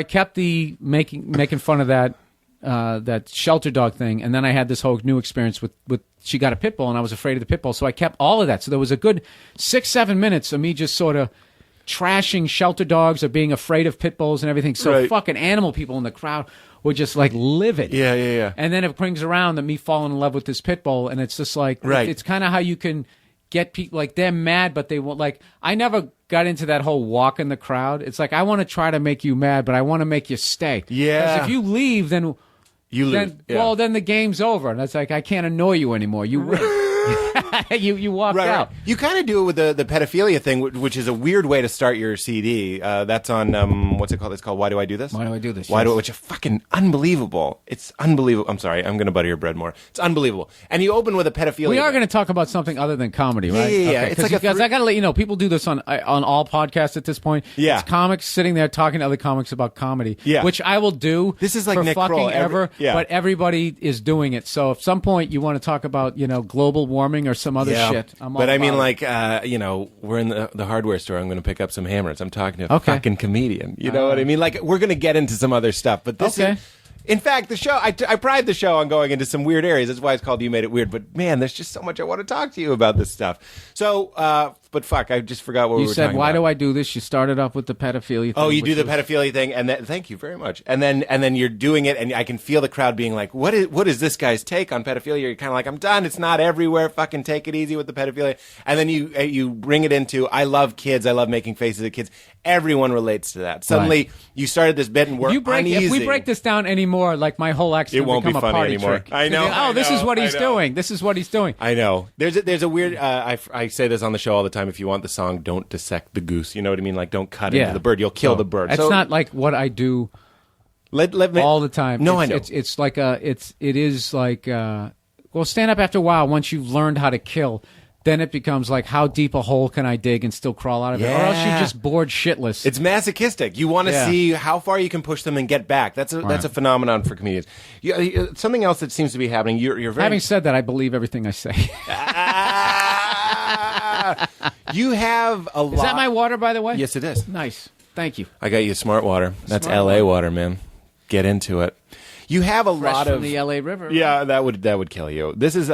kept the making fun of that shelter dog thing, and then I had this whole new experience with she got a pit bull, and I was afraid of the pit bull, so I kept all of that. So there was a good 6-7 minutes of me just sort of trashing shelter dogs or being afraid of pit bulls and everything. So fucking animal people in the crowd were just like livid. Yeah. And then it brings around that me falling in love with this pit bull, and it's just like it's kind of how you can get people, like, they're mad, but they won't. Like, I never got into that whole walk in the crowd. It's like, I want to try to make you mad, but I want to make you stay. Yeah. 'Cause if you leave, then you lose. Well, then the game's over, and it's like, I can't annoy you anymore. You win. you walked out. You kind of do it with the pedophilia thing, which is a weird way to start your CD. That's on what's it called? It's called Why Do I Do This? Why Do I Do This? Which is fucking unbelievable. It's unbelievable. I'm sorry, I'm going to butter your bread more. It's unbelievable. And you open with a pedophilia. We are going to talk about something other than comedy, right? Yeah. Okay, It's like because I got to let you know, people do this on all podcasts at this point. Yeah. It's comics sitting there talking to other comics about comedy. Yeah. Which I will do. This is like for Nick fucking Kroll. ever. Yeah. But everybody is doing it. So at some point you want to talk about global warming or some other shit. But I mean, like, we're in the hardware store. I'm going to pick up some hammers. I'm talking to a fucking comedian. You know what I mean? Like, we're going to get into some other stuff. But this is... In fact, the show, I pride the show on going into some weird areas. That's why it's called You Made It Weird. But, man, there's just so much I want to talk to you about this stuff. So, but fuck, I just forgot what we were talking about. You said, why do I do this? You started off with the pedophilia thing. Oh, you do the pedophilia thing, and thank you very much. And then you're doing it, and I can feel the crowd being like, what is this guy's take on pedophilia? You're kind of like, I'm done. It's not everywhere. Fucking take it easy with the pedophilia. And then you bring it into, I love kids. I love making faces at kids. Everyone relates to that. Suddenly, you started this bit, and we're uneasy. If we break this down anymore, like my whole act, it won't be become funny a party anymore. Trick. I know. This is what he's doing. This is what he's doing. I know. There's a weird. I say this on the show all the time. If you want the song, don't dissect the goose. You know what I mean? Like, don't cut into the bird. You'll kill the bird. It's not like what I do all the time. No, I know. It's like it is like stand up after a while. Once you've learned how to kill, then it becomes like, how deep a hole can I dig and still crawl out of it? Or else you're just bored shitless. It's masochistic. You want to see how far you can push them and get back. That's a phenomenon for comedians. Something else that seems to be happening. You're very. Having said that, I believe everything I say. You have a lot. Is that my water, by the way? Yes, it is. Nice. Thank you. I got you smart water. That's LA water, man. Get into it. You have a Fresh lot from of the LA River. Yeah, that would kill you. This is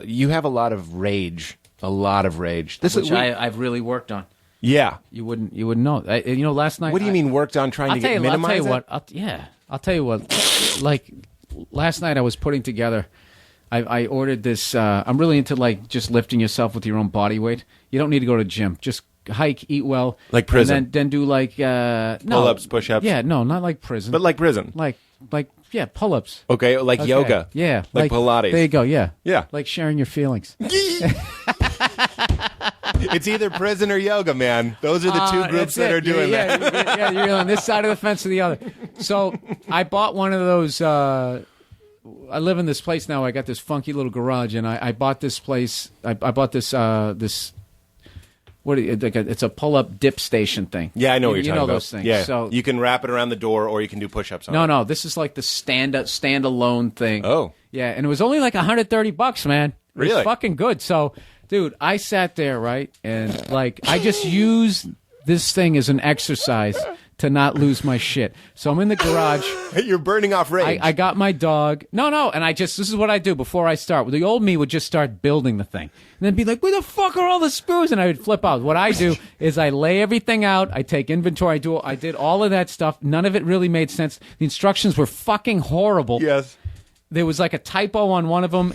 you have a lot of rage. A lot of rage. Which I've really worked on. Yeah. You wouldn't know. Last night. What do you mean worked on trying to minimize it? I'll tell you what. Like last night, I was putting together. I ordered this. I'm really into like just lifting yourself with your own body weight. You don't need to go to the gym. Just hike, eat well, like prison. And then do like pull-ups, push-ups. Yeah, no, not like prison, but like prison. Like pull-ups. Okay, like yoga. Yeah, like Pilates. There you go. Yeah, yeah, like sharing your feelings. It's either prison or yoga, man. Those are the two groups that are doing that. Yeah, you're on this side of the fence or the other. So I bought one of those. I live in this place now. I got this funky little garage, and I bought this place. I bought this it's a pull-up dip station thing. Yeah, I know what you're talking about. You know those things. Yeah, so you can wrap it around the door, or you can do push-ups on it. No, this is like the standalone thing. Oh. Yeah, and it was only like $130, man. It really? was fucking good. So, dude, I sat there, right, and like I just used this thing as an exercise to not lose my shit. So I'm in the garage. You're burning off rage. I got my dog. No, and this is what I do before I start. The old me would just start building the thing. And then be like, where the fuck are all the screws? And I would flip out. What I do is I lay everything out. I take inventory. I did all of that stuff. None of it really made sense. The instructions were fucking horrible. Yes. There was like a typo on one of them.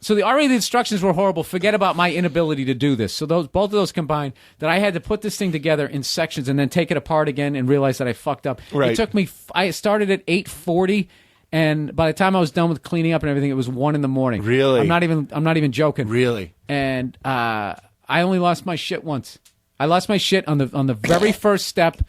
So already the instructions were horrible. Forget about my inability to do this. So both of those combined, that I had to put this thing together in sections and then take it apart again and realize that I fucked up. Right. It took me. I started at 8:40, and by the time I was done with cleaning up and everything, it was 1 a.m. Really? I'm not even joking. Really? And I only lost my shit once. I lost my shit on the very first step.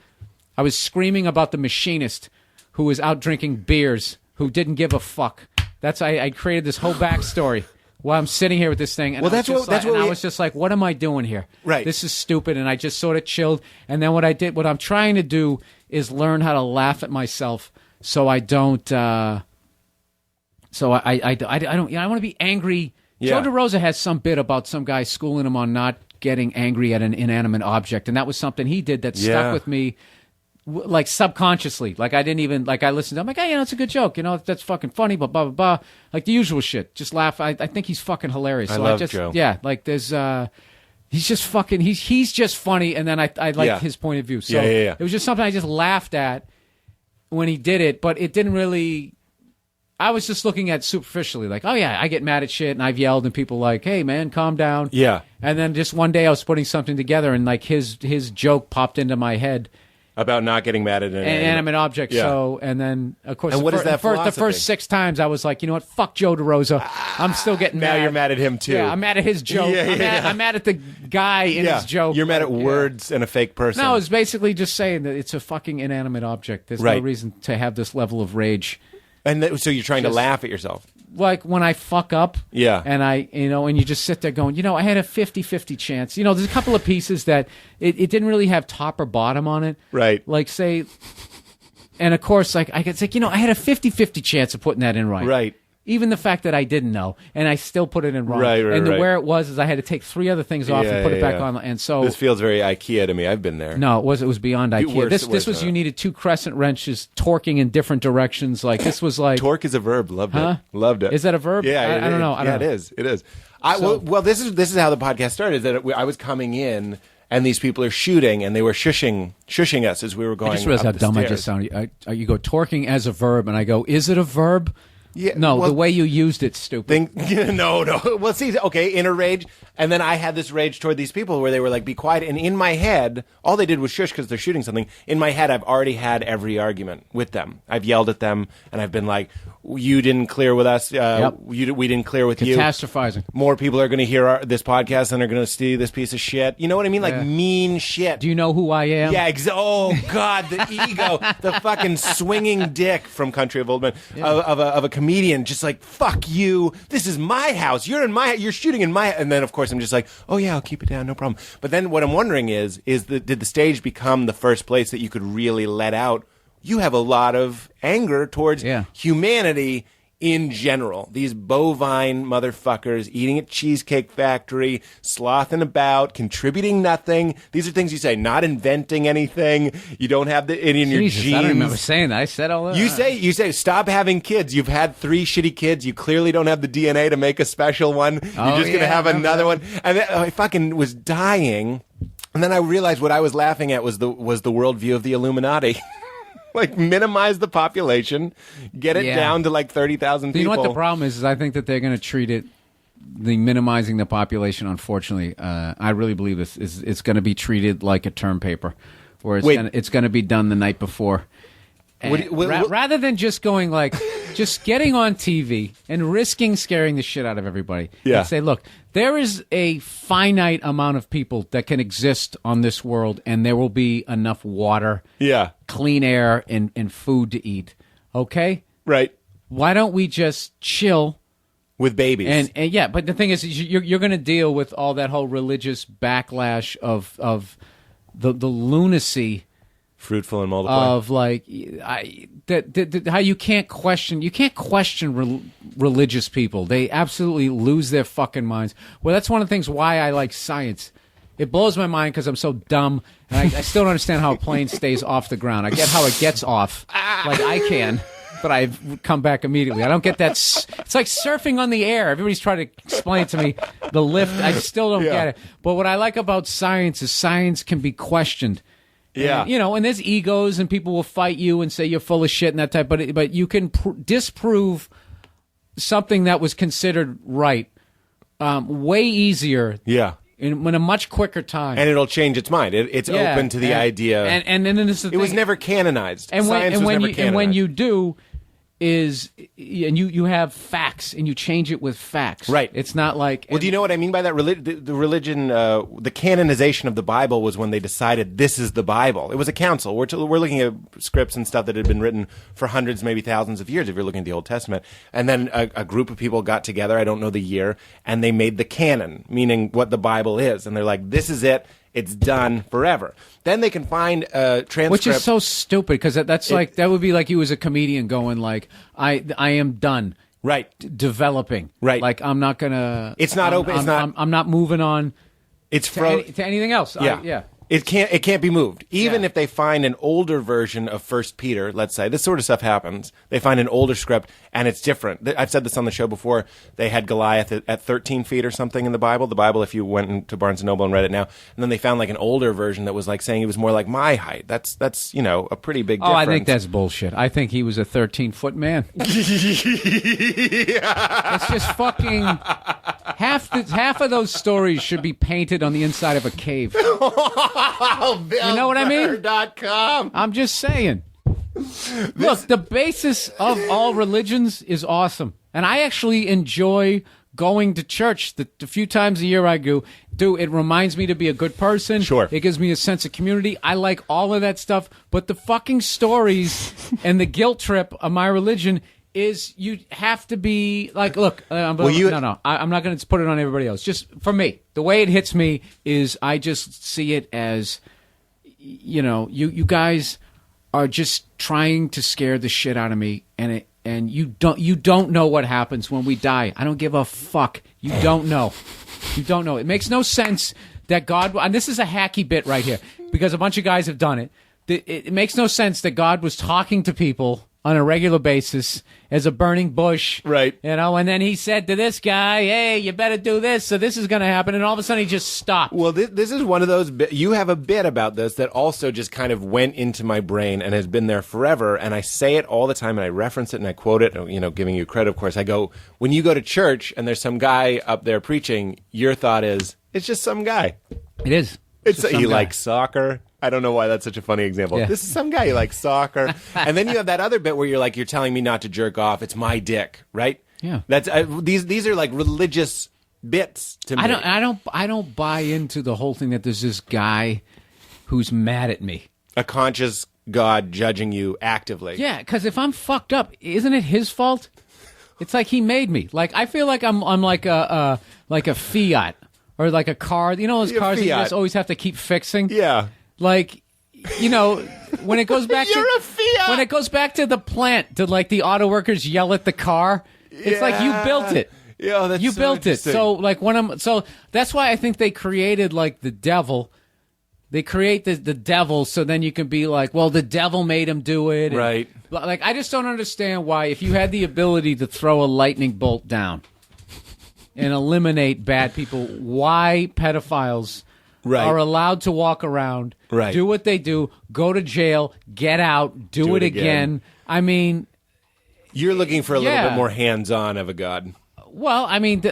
I was screaming about the machinist who was out drinking beers, who didn't give a fuck. I created this whole backstory. While I'm sitting here with this thing, and I was just like, what am I doing here? Right. This is stupid, and I just sort of chilled. And then what I'm trying to do is learn how to laugh at myself, so I don't. I don't. I want to be angry. Yeah. Joe DeRosa has some bit about some guy schooling him on not getting angry at an inanimate object, and that was something he did that stuck with me. Like subconsciously, like I didn't even I listened. I'm like, hey, it's a good joke, that's fucking funny, but blah blah blah, like the usual shit. Just laugh. I think he's fucking hilarious. I love Joe. Yeah, like there's he's just fucking he's just funny, and then I like his point of view. So it was just something I just laughed at when he did it, but it didn't really. I was just looking at superficially, like, oh yeah, I get mad at shit, and I've yelled, and people like, hey man, calm down. Yeah. And then just one day I was putting something together, and like his joke popped into my head. About not getting mad at an inanimate object. Yeah. So, and then, of course, And what is that the philosophy? first 6 times I was like, you know what? Fuck Joe DeRosa. I'm still getting Now mad. you're mad at him, too. Yeah, I'm mad at his joke. I'm mad at the guy in his joke. You're mad at words and a fake person. No, it's basically just saying that it's a fucking inanimate object. There's no reason to have this level of rage. And so you're trying to laugh at yourself. Like when I fuck up, and and you just sit there going, I had a 50-50 chance. There's a couple of pieces that it didn't really have top or bottom on it. Right. Like say, and of course, like I could say, I had a 50-50 chance of putting that in right. Right. Even the fact that I didn't know, and I still put it in wrong. Right, and where it was is I had to take 3 other things off and put it back on. And so this feels very IKEA to me. I've been there. No, it was beyond IKEA. Worse, This was you needed 2 crescent wrenches torquing in different directions. Like this was like torque is a verb. Loved it. Loved it. Is that a verb? Yeah, I don't know. It is. It is. Well, this is how the podcast started. That I was coming in. And these people are shooting, and they were shushing us as we were going. I just realized how up the dumb stairs. I just sounded. You go torquing as a verb, and I go, is it a verb? Yeah, no, well, the way you used it's stupid. No. Well, see, okay, inner rage, and then I had this rage toward these people where they were like, "Be quiet." And in my head, all they did was shush because they're shooting something. In my head, I've already had every argument with them. I've yelled at them, and I've been like, "You didn't clear with us. We didn't clear with you." Catastrophizing. More people are going to hear this podcast than are going to see this piece of shit. You know what I mean? Like mean shit. Do you know who I am? Yeah. Oh God, the ego, the fucking swinging dick from Country of Old Men of a comedian, just like fuck you. This is my house. You're shooting in my. And then of course I'm just like, oh yeah, I'll keep it down, no problem. But then what I'm wondering is did the stage become the first place that you could really let out? You have a lot of anger towards humanity in general. These bovine motherfuckers eating at Cheesecake Factory, slothing about, contributing nothing. These are things you say, not inventing anything. You don't have it in your genes. I don't remember saying that. I said all that. You say, stop having kids. You've had 3 shitty kids. You clearly don't have the DNA to make a special one. You're just going to have another one. And then, I fucking was dying. And then I realized what I was laughing at was the worldview of the Illuminati. Like, minimize the population, get it down to like 30,000 people. You know what the problem is I think that they're going to treat it, the minimizing the population, unfortunately, I really believe it's going to be treated like a term paper, where it's going to be done the night before. Rather than just going like, just getting on TV and risking scaring the shit out of everybody. Yeah. And say, look, there is a finite amount of people that can exist on this world, and there will be enough water, clean air, and food to eat. Okay? Right. Why don't we just chill with babies? And yeah, but the thing is, you're going to deal with all that whole religious backlash of the lunacy. Fruitful and multiply. Of like, how you can't question religious people. They absolutely lose their fucking minds. Well, that's one of the things why I like science. It blows my mind because I'm so dumb, and I still don't understand how a plane stays off the ground. I get how it gets off, like I can, but I've come back immediately. I don't get that. It's like surfing on the air. Everybody's trying to explain to me the lift. I still don't get it. But what I like about science is science can be questioned. Yeah. And, and there's egos, and people will fight you and say you're full of shit and that type. But you can disprove something that was considered right way easier. Yeah. In a much quicker time. And it'll change its mind. It's open to the idea. And then this is the thing. It was never canonized. And Science was never canonized. And when you do, and you have facts, and you change it with facts. Right. It's not like... Well, do you know what I mean by that? The religion, the canonization of the Bible was when they decided this is the Bible. It was a council. We're looking at scripts and stuff that had been written for hundreds, maybe thousands of years, if you're looking at the Old Testament. And then a group of people got together, I don't know the year, and they made the canon, meaning what the Bible is. And they're like, this is it. It's done forever. Then they can find a transcript. Which is so stupid, because that would be like you as a comedian going like, I am done. Right. Developing. Right. Like, I'm not going to... It's not open. I'm not moving on to anything else. Yeah. It can't be moved. Even if they find an older version of 1 Peter, let's say, this sort of stuff happens. They find an older script, and it's different. I've said this on the show before. They had Goliath at 13 feet or something in the Bible. The Bible, if you went into Barnes & Noble and read it now. And then they found like an older version that was like saying he was more like my height. That's a pretty big difference. Oh, I think that's bullshit. I think he was a 13-foot man. It's just fucking... half of those stories should be painted on the inside of a cave. Oh, You know what I mean? BillBurr.com. I'm just saying. Look, the basis of all religions is awesome. And I actually enjoy going to church the few times a year I do. It reminds me to be a good person. Sure. It gives me a sense of community. I like all of that stuff. But the fucking stories and the guilt trip of my religion is you have to be like, look, I'm not going to put it on everybody else. Just for me, the way it hits me is I just see it as, you guys are just trying to scare the shit out of me, and you don't know what happens when we die. I don't give a fuck. You don't know. You don't know. It makes no sense that God, and this is a hacky bit right here because a bunch of guys have done it. It makes no sense that God was talking to people on a regular basis as a burning bush. Right. And then he said to this guy, hey, you better do this, so this is going to happen. And all of a sudden he just stopped. Well, this is one of those, you have a bit about this that also just kind of went into my brain and has been there forever. And I say it all the time and I reference it and I quote it, giving you credit, of course. I go, when you go to church and there's some guy up there preaching, your thought is, it's just some guy. It is. He likes soccer. I don't know why that's such a funny example. Yeah. This is some guy who likes soccer. And then you have that other bit where you're telling me not to jerk off. It's my dick, right? Yeah. That's these are like religious bits to me. I don't buy into the whole thing that there's this guy who's mad at me. A conscious God judging you actively. Yeah, because if I'm fucked up, isn't it his fault? It's like he made me. Like I feel like I'm like a Fiat or like a car. You know those cars that you just always have to keep fixing? Yeah. Like, when it goes back You're a Fiat! When it goes back to the plant, to like the auto workers yell at the car, it's like you built it. Yeah, that's you so built it. So that's why I think they created like the devil. They create the devil so then you can be like, well, the devil made him do it. And, right. Like I just don't understand why if you had the ability to throw a lightning bolt down and eliminate bad people, why pedophiles are allowed to walk around, do what they do, go to jail, get out, do it again. I mean, you're looking for a little bit more hands-on of a God. Well, I mean,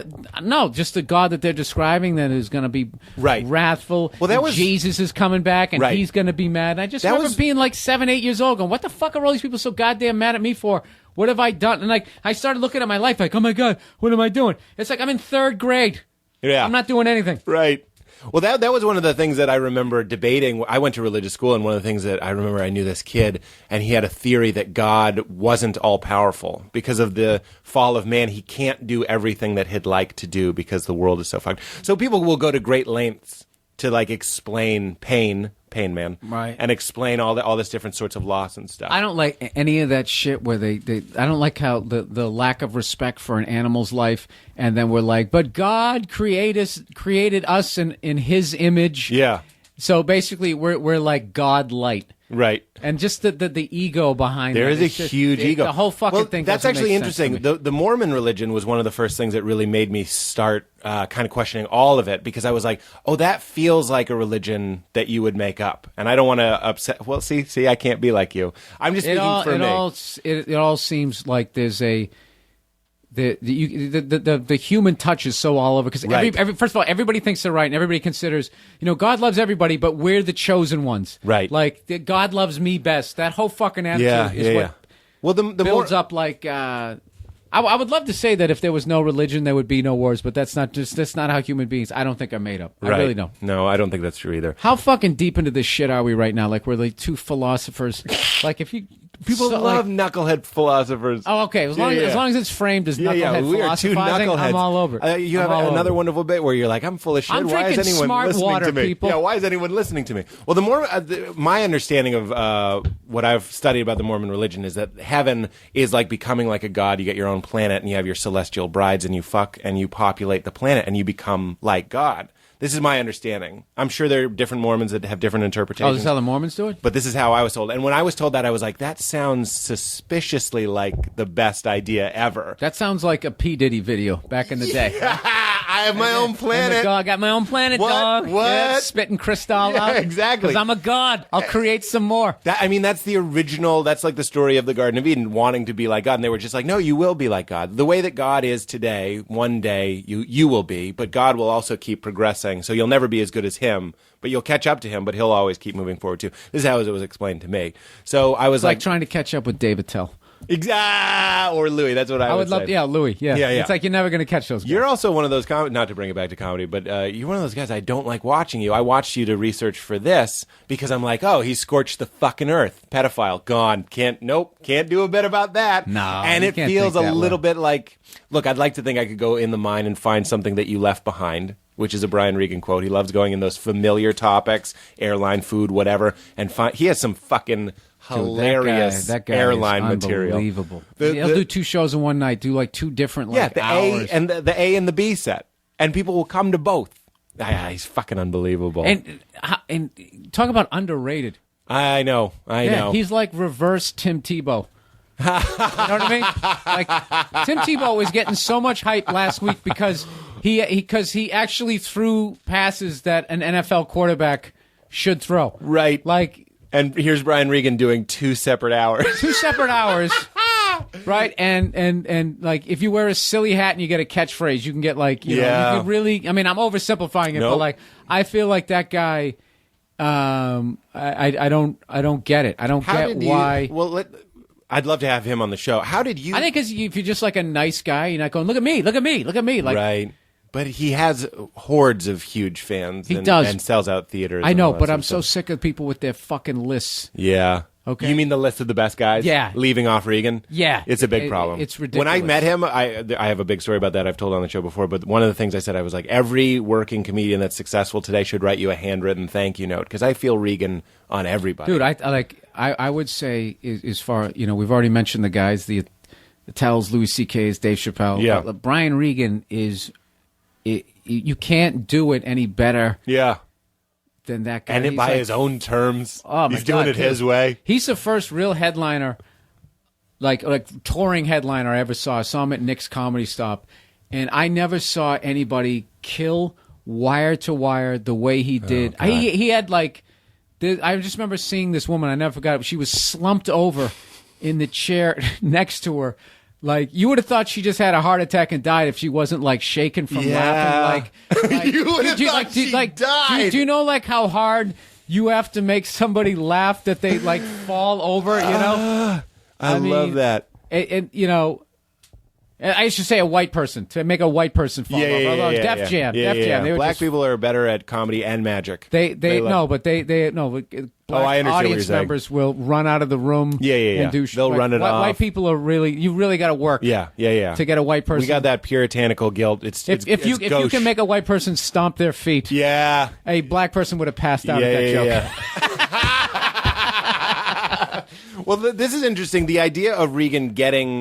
no, just the God that they're describing that is going to be wrathful. Well, Jesus is coming back, and he's going to be mad. I just remember being like 7, 8 years old, going, "What the fuck are all these people so goddamn mad at me for? What have I done?" And like, I started looking at my life, like, "Oh my God, what am I doing?" It's like I'm in 3rd grade. Yeah, I'm not doing anything. Right. Well, that was one of the things that I remember debating. I went to religious school, and one of the things that I remember, I knew this kid, and he had a theory that God wasn't all-powerful. Because of the fall of man, he can't do everything that he'd like to do because the world is so fucked. So people will go to great lengths to, like, explain pain man, right, and explain all this different sorts of loss and stuff. I don't like any of that shit where they I don't like how the lack of respect for an animal's life, and then we're like, but God created us in His image. Yeah. So basically, we're like God light. Right. And just the ego behind there it. There is a huge ego. The whole fucking thing. That's actually interesting. The Mormon religion was one of the first things that really made me start kind of questioning all of it, because I was like, oh, that feels like a religion that you would make up. And I don't want to upset. Well, see, I can't be like you. I'm just speaking for me. It all seems like there's a... The human touch is so all over, because first of all, everybody thinks they're right, and everybody considers, God loves everybody, but we're the chosen ones. Right. Like, God loves me best. That whole fucking attitude is what well, the builds up like... I would love to say that if there was no religion, there would be no wars, but that's not how human beings, I don't think, are made up. I really don't. No, I don't think that's true either. How fucking deep into this shit are we right now? Like, we're like two philosophers. Like, if you... People love knucklehead philosophers. Oh, okay. As long as it's framed as knucklehead we are two philosophizing, knuckleheads. I'm all over. You have another wonderful bit where you're like, I'm full of shit. Why is anyone listening to me? People. Yeah, why is anyone listening to me? Well, my understanding of what I've studied about the Mormon religion is that heaven is like becoming like a god. You get your own planet, and you have your celestial brides, and you fuck, and you populate the planet, and you become like God. This is my understanding. I'm sure there are different Mormons that have different interpretations. Oh, this is how the Mormons do it? But this is how I was told. And when I was told that, I was like, that sounds suspiciously like the best idea ever. That sounds like a P. Diddy video back in the day. I have my own planet. I got my own planet, What? dog. What? Yeah, spitting crystal out. Exactly. Because I'm a god. I'll create some more. That's the original. That's like the story of the Garden of Eden, wanting to be like God, and they were just like, no, you will be like God. The way that God is today, one day you will be, but God will also keep progressing. So you'll never be as good as Him, but you'll catch up to Him. But He'll always keep moving forward too. This is how it was explained to me. So I was It's like trying to catch up with David Tell. Or Louis. That's what I would love. say. Yeah, Louis. Yeah. Yeah. It's like you're never going to catch those guys. You're also one of those, not to bring it back to comedy, but you're one of those guys I don't like watching you. I watched you to research for this because I'm like, oh, he scorched the fucking earth. Pedophile. Gone. Can't do a bit about that. No. And it can't feels think a that little way. bit like, look, I'd like to think I could go in the mine and find something that you left behind, which is a Brian Regan quote. He loves going in those familiar topics, airline, food, whatever, and he has some fucking hilarious that guy airline is material. Unbelievable. He'll do 2 shows in one night, do like 2 different the hours. A and the A and the B set, and people will come to both. He's fucking unbelievable. And talk about underrated. I know. He's like reverse Tim Tebow. You know what I mean? Like Tim Tebow was getting so much hype last week because he actually threw passes that an NFL quarterback should throw. Right. Like. And here's Brian Regan doing 2 separate hours. 2 separate hours, right? And like if you wear a silly hat and you get a catchphrase, you can get like you know, you could really. I mean, I'm oversimplifying it, but like I feel like that guy. I don't get it. I don't get why. I'd love to have him on the show. How did you? I think because if you're just like a nice guy, you're not going, look at me, look at me, look at me, like right. But he has hordes of huge fans. He does. And sells out theaters. I know, but I'm so sick of people with their fucking lists. Yeah. Okay. You mean the list of the best guys? Yeah. Leaving off Regan? Yeah. It's a big problem. It's ridiculous. When I met him, I have a big story about that I've told on the show before, but one of the things I said, I was like, every working comedian that's successful today should write you a handwritten thank you note, because I feel Regan on everybody. Dude, I would say as far, we've already mentioned the guys, the Tells, Louis C.K.'s, Dave Chappelle. Yeah. Brian Regan is... you can't do it any better than that guy. And He's by like, his own terms. Oh, my he's doing God, it his way. He's the first real headliner, like touring headliner I ever saw. I saw him at Nick's Comedy Stop, and I never saw anybody kill wire to wire the way he did. He had like, I just remember seeing this woman. I never forgot. She was slumped over in the chair next to her. Like, you would have thought she just had a heart attack and died if she wasn't, like, shaking from laughing. Like you would have thought she died. Do you know, like, how hard you have to make somebody laugh that they, like, fall over, you know? I mean, love that. I should say a white person, to make a white person fall over. Def Jam. They were Black people are better at comedy and magic. Black I understand what you're audience saying. members will run out of the room. And do They'll run it off. White people are you really got to work. Yeah. To get a white person. We got that puritanical guilt. If you can make a white person stomp their feet, a black person would have passed out at that joke. Well, this is interesting. The idea of Regan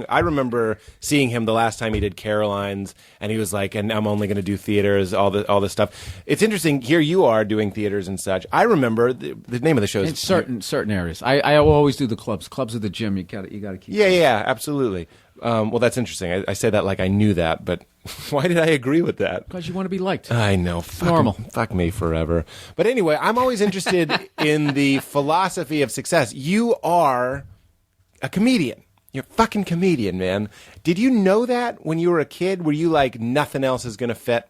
I remember seeing him the last time he did Caroline's, and he was like, and I'm only going to do theaters, all this stuff. It's interesting. Here you are doing theaters and such. I remember the name of the show is... In certain areas. I always do the clubs. Clubs are the gym. You got to keep... Yeah, absolutely. Well, that's interesting. I say that like I knew that, but why did I agree with that? Because you want to be liked. I know. Normal. Fuck me forever. But anyway, I'm always interested in the philosophy of success. You are a comedian. You're a fucking comedian, man. Did you know that when you were a kid? Were you like, nothing else is going to fit?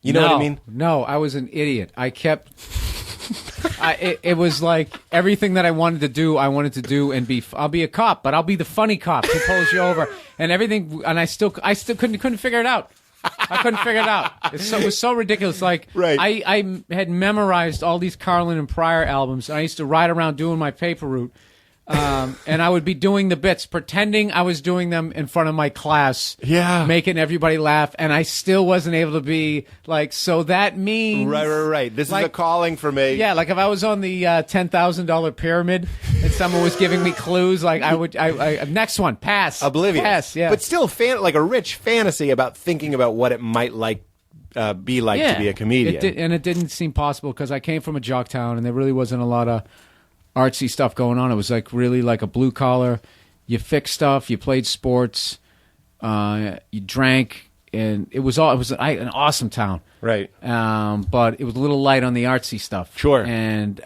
You know what I mean? No, I was an idiot. I kept... it was like everything that I wanted to do and I'll be a cop, but I'll be the funny cop who pulls you over and everything. And I still couldn't figure it out. I couldn't figure it out. It was so ridiculous. Like, right. I had memorized all these Carlin and Pryor albums, and I used to ride around doing my paper route. And I would be doing the bits, pretending I was doing them in front of my class, making everybody laugh, and I still wasn't able to be like. So that means right. This is a calling for me. Yeah, like if I was on the $10,000 pyramid and someone was giving me clues, like I would. Next one, pass, oblivious, pass, yeah. But still, like a rich fantasy about thinking about what it might be like to be a comedian. And it didn't seem possible because I came from a jock town, and there really wasn't a lot of artsy stuff going on. It was like really like a blue collar. You fixed stuff. You played sports. You drank. and it was an awesome town. Right. But it was a little light on the artsy stuff. Sure. And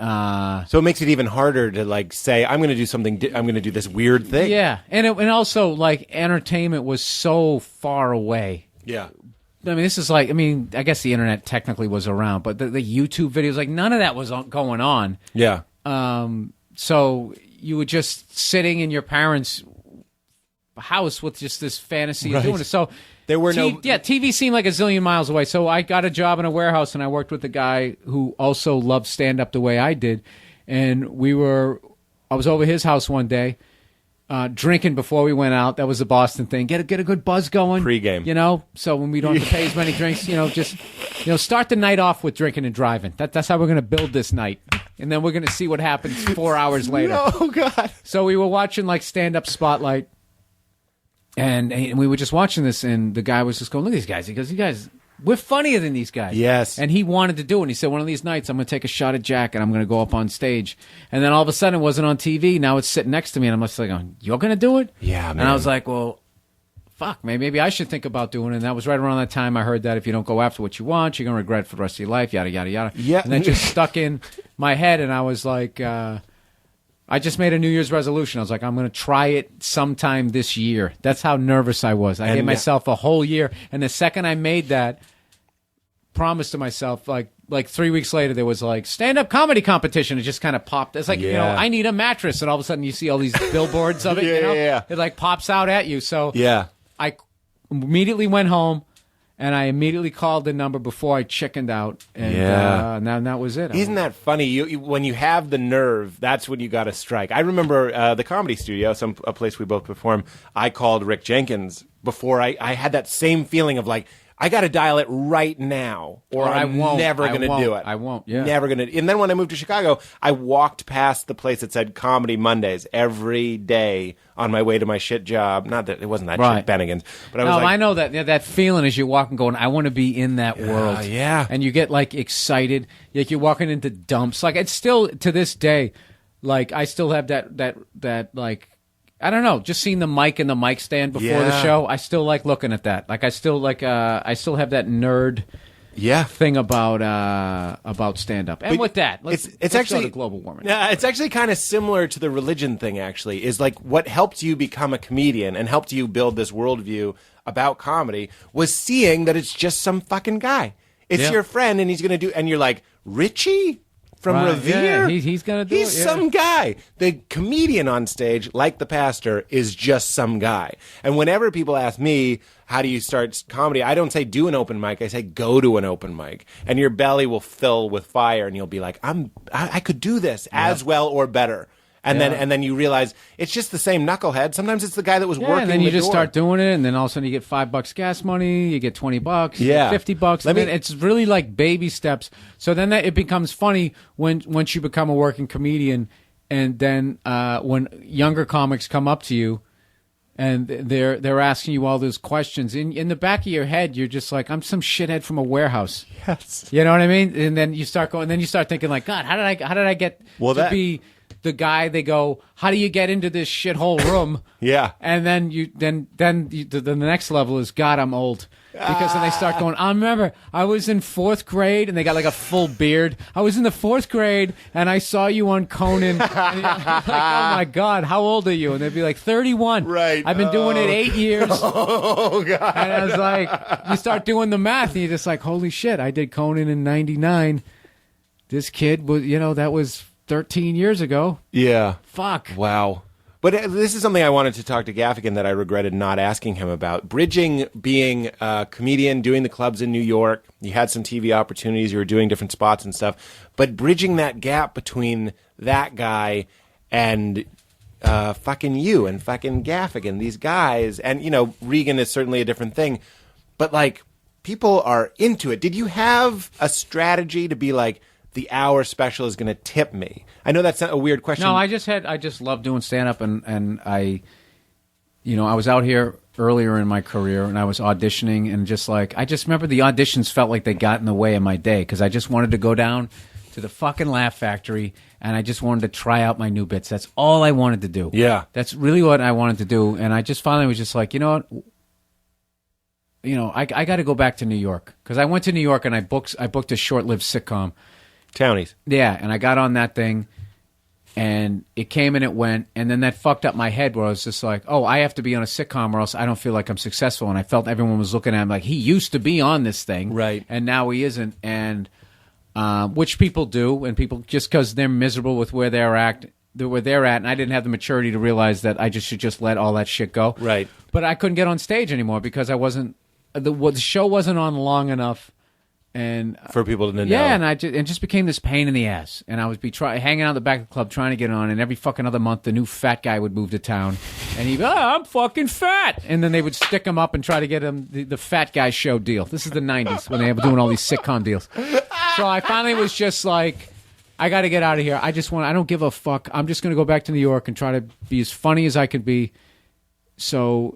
so it makes it even harder to like say, I'm going to do something. I'm going to do this weird thing. Yeah, and also like entertainment was so far away. Yeah. I mean, this is like, I mean, I guess the internet technically was around, but the YouTube videos, like none of that was going on. Yeah. So you were just sitting in your parents' house with just this fantasy of doing it. So there were TV seemed like a zillion miles away. So I got a job in a warehouse, and I worked with a guy who also loved stand-up the way I did. And I was over his house one day, drinking before we went out. That was the Boston thing. Get a good buzz going. Pre-game. You know, so when we don't have to pay as many drinks, just start the night off with drinking and driving. That's how we're going to build this night. And then we're going to see what happens 4 hours later. Oh, God. So we were watching, like, Stand-Up Spotlight, and we were just watching this, and the guy was just going, look at these guys. He goes, you guys, we're funnier than these guys. Yes. And he wanted to do it. And he said, one of these nights, I'm going to take a shot at Jack, and I'm going to go up on stage. And then all of a sudden, it wasn't on TV. Now it's sitting next to me, and I'm just like, you're going to do it? Yeah, man. And I was like, well, fuck, maybe I should think about doing it. And that was right around that time I heard that if you don't go after what you want, you're going to regret it for the rest of your life, yada, yada, yada. Yeah. And that just stuck in my head, and I was like, I just made a New Year's resolution. I was like, I'm going to try it sometime this year. That's how nervous I was. I gave myself a whole year. And the second I made that promise to myself, like 3 weeks later, there was like stand-up comedy competition. It just kind of popped. It's like, I need a mattress. And all of a sudden you see all these billboards of it. Yeah. It like pops out at you. So yeah. I immediately went home, and I immediately called the number before I chickened out, and that was it. Isn't that funny? You when you have the nerve, that's when you got to strike. I remember the Comedy Studio, a place we both perform. I called Rick Jenkins before I had that same feeling of like, I got to dial it right now, or I'm never going to do it. I won't. Yeah, never going to. And then when I moved to Chicago, I walked past the place that said Comedy Mondays every day on my way to my shit job. Not that it wasn't that shit, Bennigan's, but I was like, I know that feeling as you're walking, going, I want to be in that world. Yeah, and you get like excited, like you're walking into dumps. Like it's still to this day, like I still have that like. I don't know. Just seeing the mic and the mic stand before the show, I still like looking at that. Like I still have that nerd thing about stand up. And with that, let's actually go to global warming. Yeah, it's actually kind of similar to the religion thing. Actually, is like what helped you become a comedian and helped you build this worldview about comedy was seeing that it's just some fucking guy. It's your friend, and he's gonna do. And you're like, Richie from Revere? Yeah, he's going to do it. He's some guy. The comedian on stage, like the pastor, is just some guy. And whenever people ask me, how do you start comedy? I don't say do an open mic. I say go to an open mic. And your belly will fill with fire, and you'll be like, I could do this as well or better. And then you realize it's just the same knucklehead. Sometimes it's the guy that was working. And then you the just door. start doing it, and then all of a sudden you get $5 gas money, you get $20, you get $50. It's really like baby steps. So then it becomes funny once you become a working comedian, and then when younger comics come up to you, and they're asking you all those questions. In the back of your head, you're just like, I'm some shithead from a warehouse. Yes, you know what I mean. And then you start going. Then you start thinking like, God, how did I get to be the guy? They go, how do you get into this shithole room? Yeah. And then the next level is, God, I'm old. Because then they start going, I remember I was in 4th grade, and they got like a full beard. I was in the 4th grade, and I saw you on Conan. And you're like, oh my God, how old are you? And they'd be like, 31. Right. I've been doing it 8 years. Oh God. And I was like, you start doing the math, and you're just like, holy shit, I did Conan in 99. This kid was, that was 13 years ago. Yeah. Fuck. Wow. But this is something I wanted to talk to Gaffigan that I regretted not asking him about. Bridging being a comedian, doing the clubs in New York, you had some TV opportunities, you were doing different spots and stuff, but bridging that gap between that guy and fucking you and fucking Gaffigan, these guys, and, Regan is certainly a different thing, but, like, people are into it. Did you have a strategy to be like, the hour special is going to tip me? I know that's a weird question. No, I just love doing stand-up, and I was out here earlier in my career, and I was auditioning, and I just remember the auditions felt like they got in the way of my day, because I just wanted to go down to the fucking Laugh Factory, and I just wanted to try out my new bits. That's all I wanted to do. Yeah. That's really what I wanted to do, and I just finally was just like, you know what? I got to go back to New York because I went to New York and I booked a short-lived sitcom. Townies. Yeah, and I got on that thing, and it came and it went, and then that fucked up my head where I was just like, oh, I have to be on a sitcom or else I don't feel like I'm successful. And I felt everyone was looking at him like he used to be on this thing, right? And now he isn't, and which people do, and people just because they're miserable with where they're at, and I didn't have the maturity to realize that I should just let all that shit go, right? But I couldn't get on stage anymore because I wasn't the show wasn't on long enough. And for people to know, yeah, and it just became this pain in the ass. And I would be hanging out in the back of the club trying to get on, and every fucking other month, the new fat guy would move to town, and he'd be, I'm fucking fat, and then they would stick him up and try to get him the fat guy show deal. This is the '90s when they were doing all these sitcom deals. So I finally was just like, I got to get out of here. I don't give a fuck. I'm just going to go back to New York and try to be as funny as I could be. So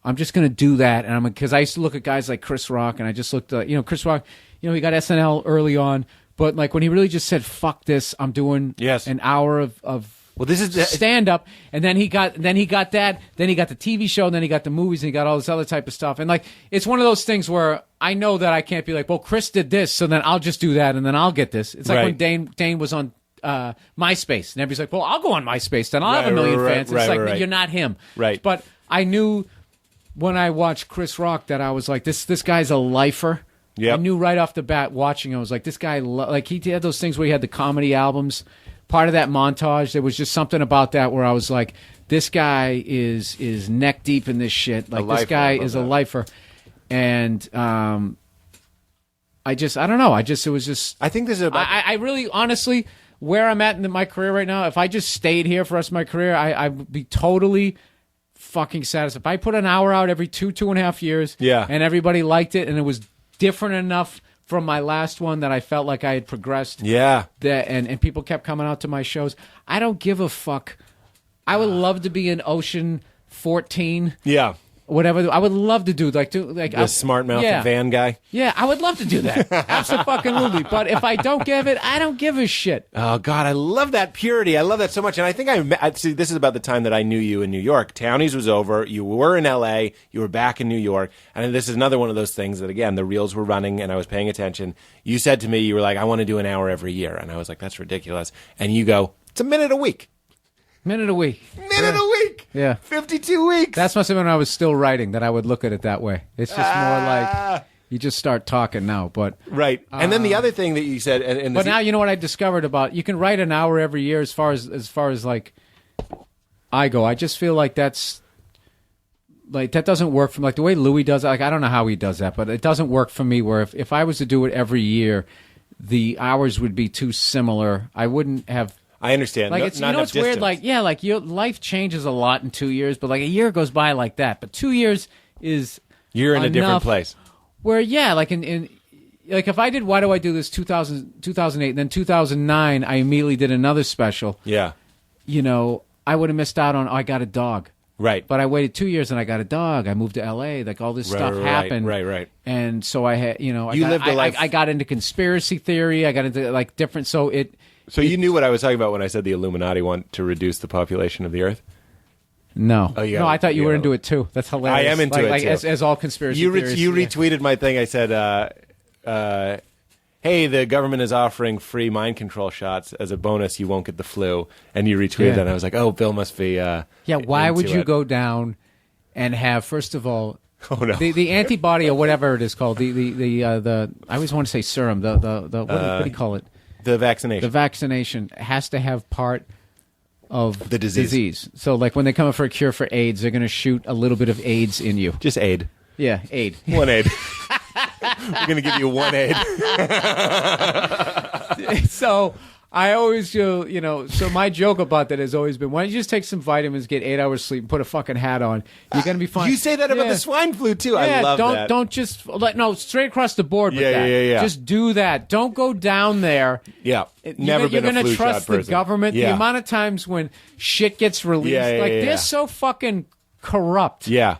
I'm just going to do that, and because I used to look at guys like Chris Rock, and I just looked at, Chris Rock, he got SNL early on, but like when he really just said, fuck this, I'm doing an hour of this is stand-up, and then he got that, then he got the TV show, and then he got the movies, and he got all this other type of stuff, and like, it's one of those things where I know that I can't be like, well, Chris did this, so then I'll just do that, and then I'll get this. It's like when Dane was on MySpace, and everybody's like, well, I'll go on MySpace, then I'll have a million fans. It's like, you're not him. Right. But I knew when I watched Chris Rock that I was like, this guy's a lifer. Yep. I knew right off the bat watching, I was like, this guy, like he had those things where he had the comedy albums. Part of that montage, there was just something about that where I was like, this guy is neck deep in this shit. Like this guy is a lifer. And I don't know. It was just. I think this is about. I really, honestly, where I'm at in my career right now, if I just stayed here for the rest of my career, I would be totally fucking satisfied. If I put an hour out every 2.5 years, and everybody liked it, and it was different enough from my last one that I felt like I had progressed, and people kept coming out to my shows, I don't give a fuck. I would love to be in Ocean 14. Yeah. Whatever. I would love to do the smart mouth van guy. Yeah, I would love to do that. Absolutely. But if I don't give it, I don't give a shit. Oh God, I love that purity. I love that so much. And I think I see. This is about the time that I knew you in New York. Townies was over. You were in L.A. You were back in New York. And this is another one of those things that, again, the reels were running and I was paying attention. You said to me, you were like, I want to do an hour every year, and I was like, that's ridiculous. And you go, it's a minute a week. Minute a week. Minute a week. Yeah. 52 weeks. That's must have been when I was still writing that I would look at it that way. It's just more like you just start talking now. But right. And then the other thing that you said. But now you know what I discovered about you can write an hour every year as far as like I go. I just feel like that's like that doesn't work for me. Like the way Louis does it. Like I don't know how he does that, but it doesn't work for me. Where if I was to do it every year, the hours would be too similar. I wouldn't have. I understand. Like it's weird. Like like your life changes a lot in 2 years, but like a year goes by like that. But 2 years is you're in a different place. Where like in like if I did Why Do I Do This 2008, and then 2009 I immediately did another special. Yeah. I would have missed out on I Got a Dog. Right. But I waited 2 years and I got a dog. I moved to L.A. Like all this stuff happened. Right. And so I had lived a life. I got into conspiracy theory. I got into like different. So you knew what I was talking about when I said the Illuminati want to reduce the population of the Earth? No. Oh, no, I thought you were into it too. That's hilarious. I am into it too. As all conspiracy theories. You retweeted my thing. I said, hey, the government is offering free mind control shots. As a bonus, you won't get the flu. And you retweeted that, and I was like, oh, Bill must be why would you go down and have, first of all, the antibody or whatever it is called, the I always want to say serum, the what do you call it? The vaccination. The vaccination has to have part of the disease. So, like when they come up for a cure for AIDS, they're going to shoot a little bit of AIDS in you. Just aid. Yeah, aid. One aid. We're going to give you one aid. So I always so my joke about that has always been, why don't you just take some vitamins, get 8 hours sleep, and put a fucking hat on? You're going to be fine. You say that about the swine flu, too. I love that. Don't just, straight across the board with that. Yeah. Just do that. Don't go down there. Yeah. Never been a flu shot person. You're going to trust the government. Yeah. The amount of times when shit gets released, they're so fucking corrupt. Yeah.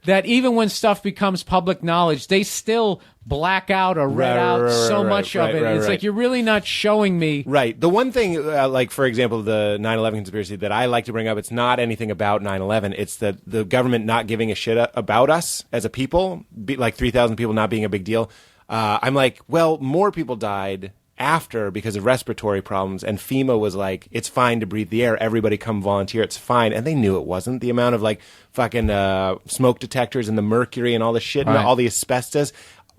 that even when stuff becomes public knowledge, they still black out or red out so much of it. It's like, you're really not showing me. Right. The one thing, like, for example, the 9/11 conspiracy that I like to bring up, it's not anything about 9/11. It's that the government not giving a shit about us as a people, like 3,000 people not being a big deal. I'm like, well, more people died after because of respiratory problems, and FEMA was like, it's fine to breathe the air, everybody come volunteer, it's fine. And they knew it wasn't. The amount of like fucking smoke detectors and the mercury and all the shit and all the asbestos,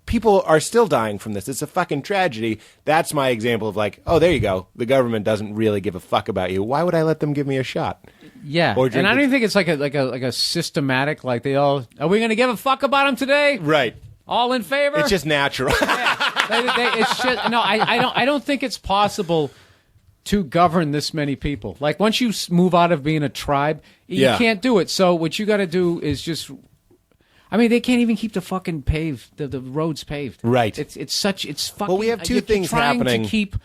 people are still dying from this. It's a fucking tragedy. That's my example of like, oh, there you go, the government doesn't really give a fuck about you. Why would I let them give me a shot? Yeah, and I don't think it's like a systematic, like, they all, are we going to give a fuck about them today? Right. All in favor? It's just natural. It's just, no, I don't think it's possible to govern this many people. Like, once you move out of being a tribe, you can't do it. So what you got to do is just, I mean, they can't even keep the fucking the roads paved. Right. It's fucking. Well, we have two things happening. To keep,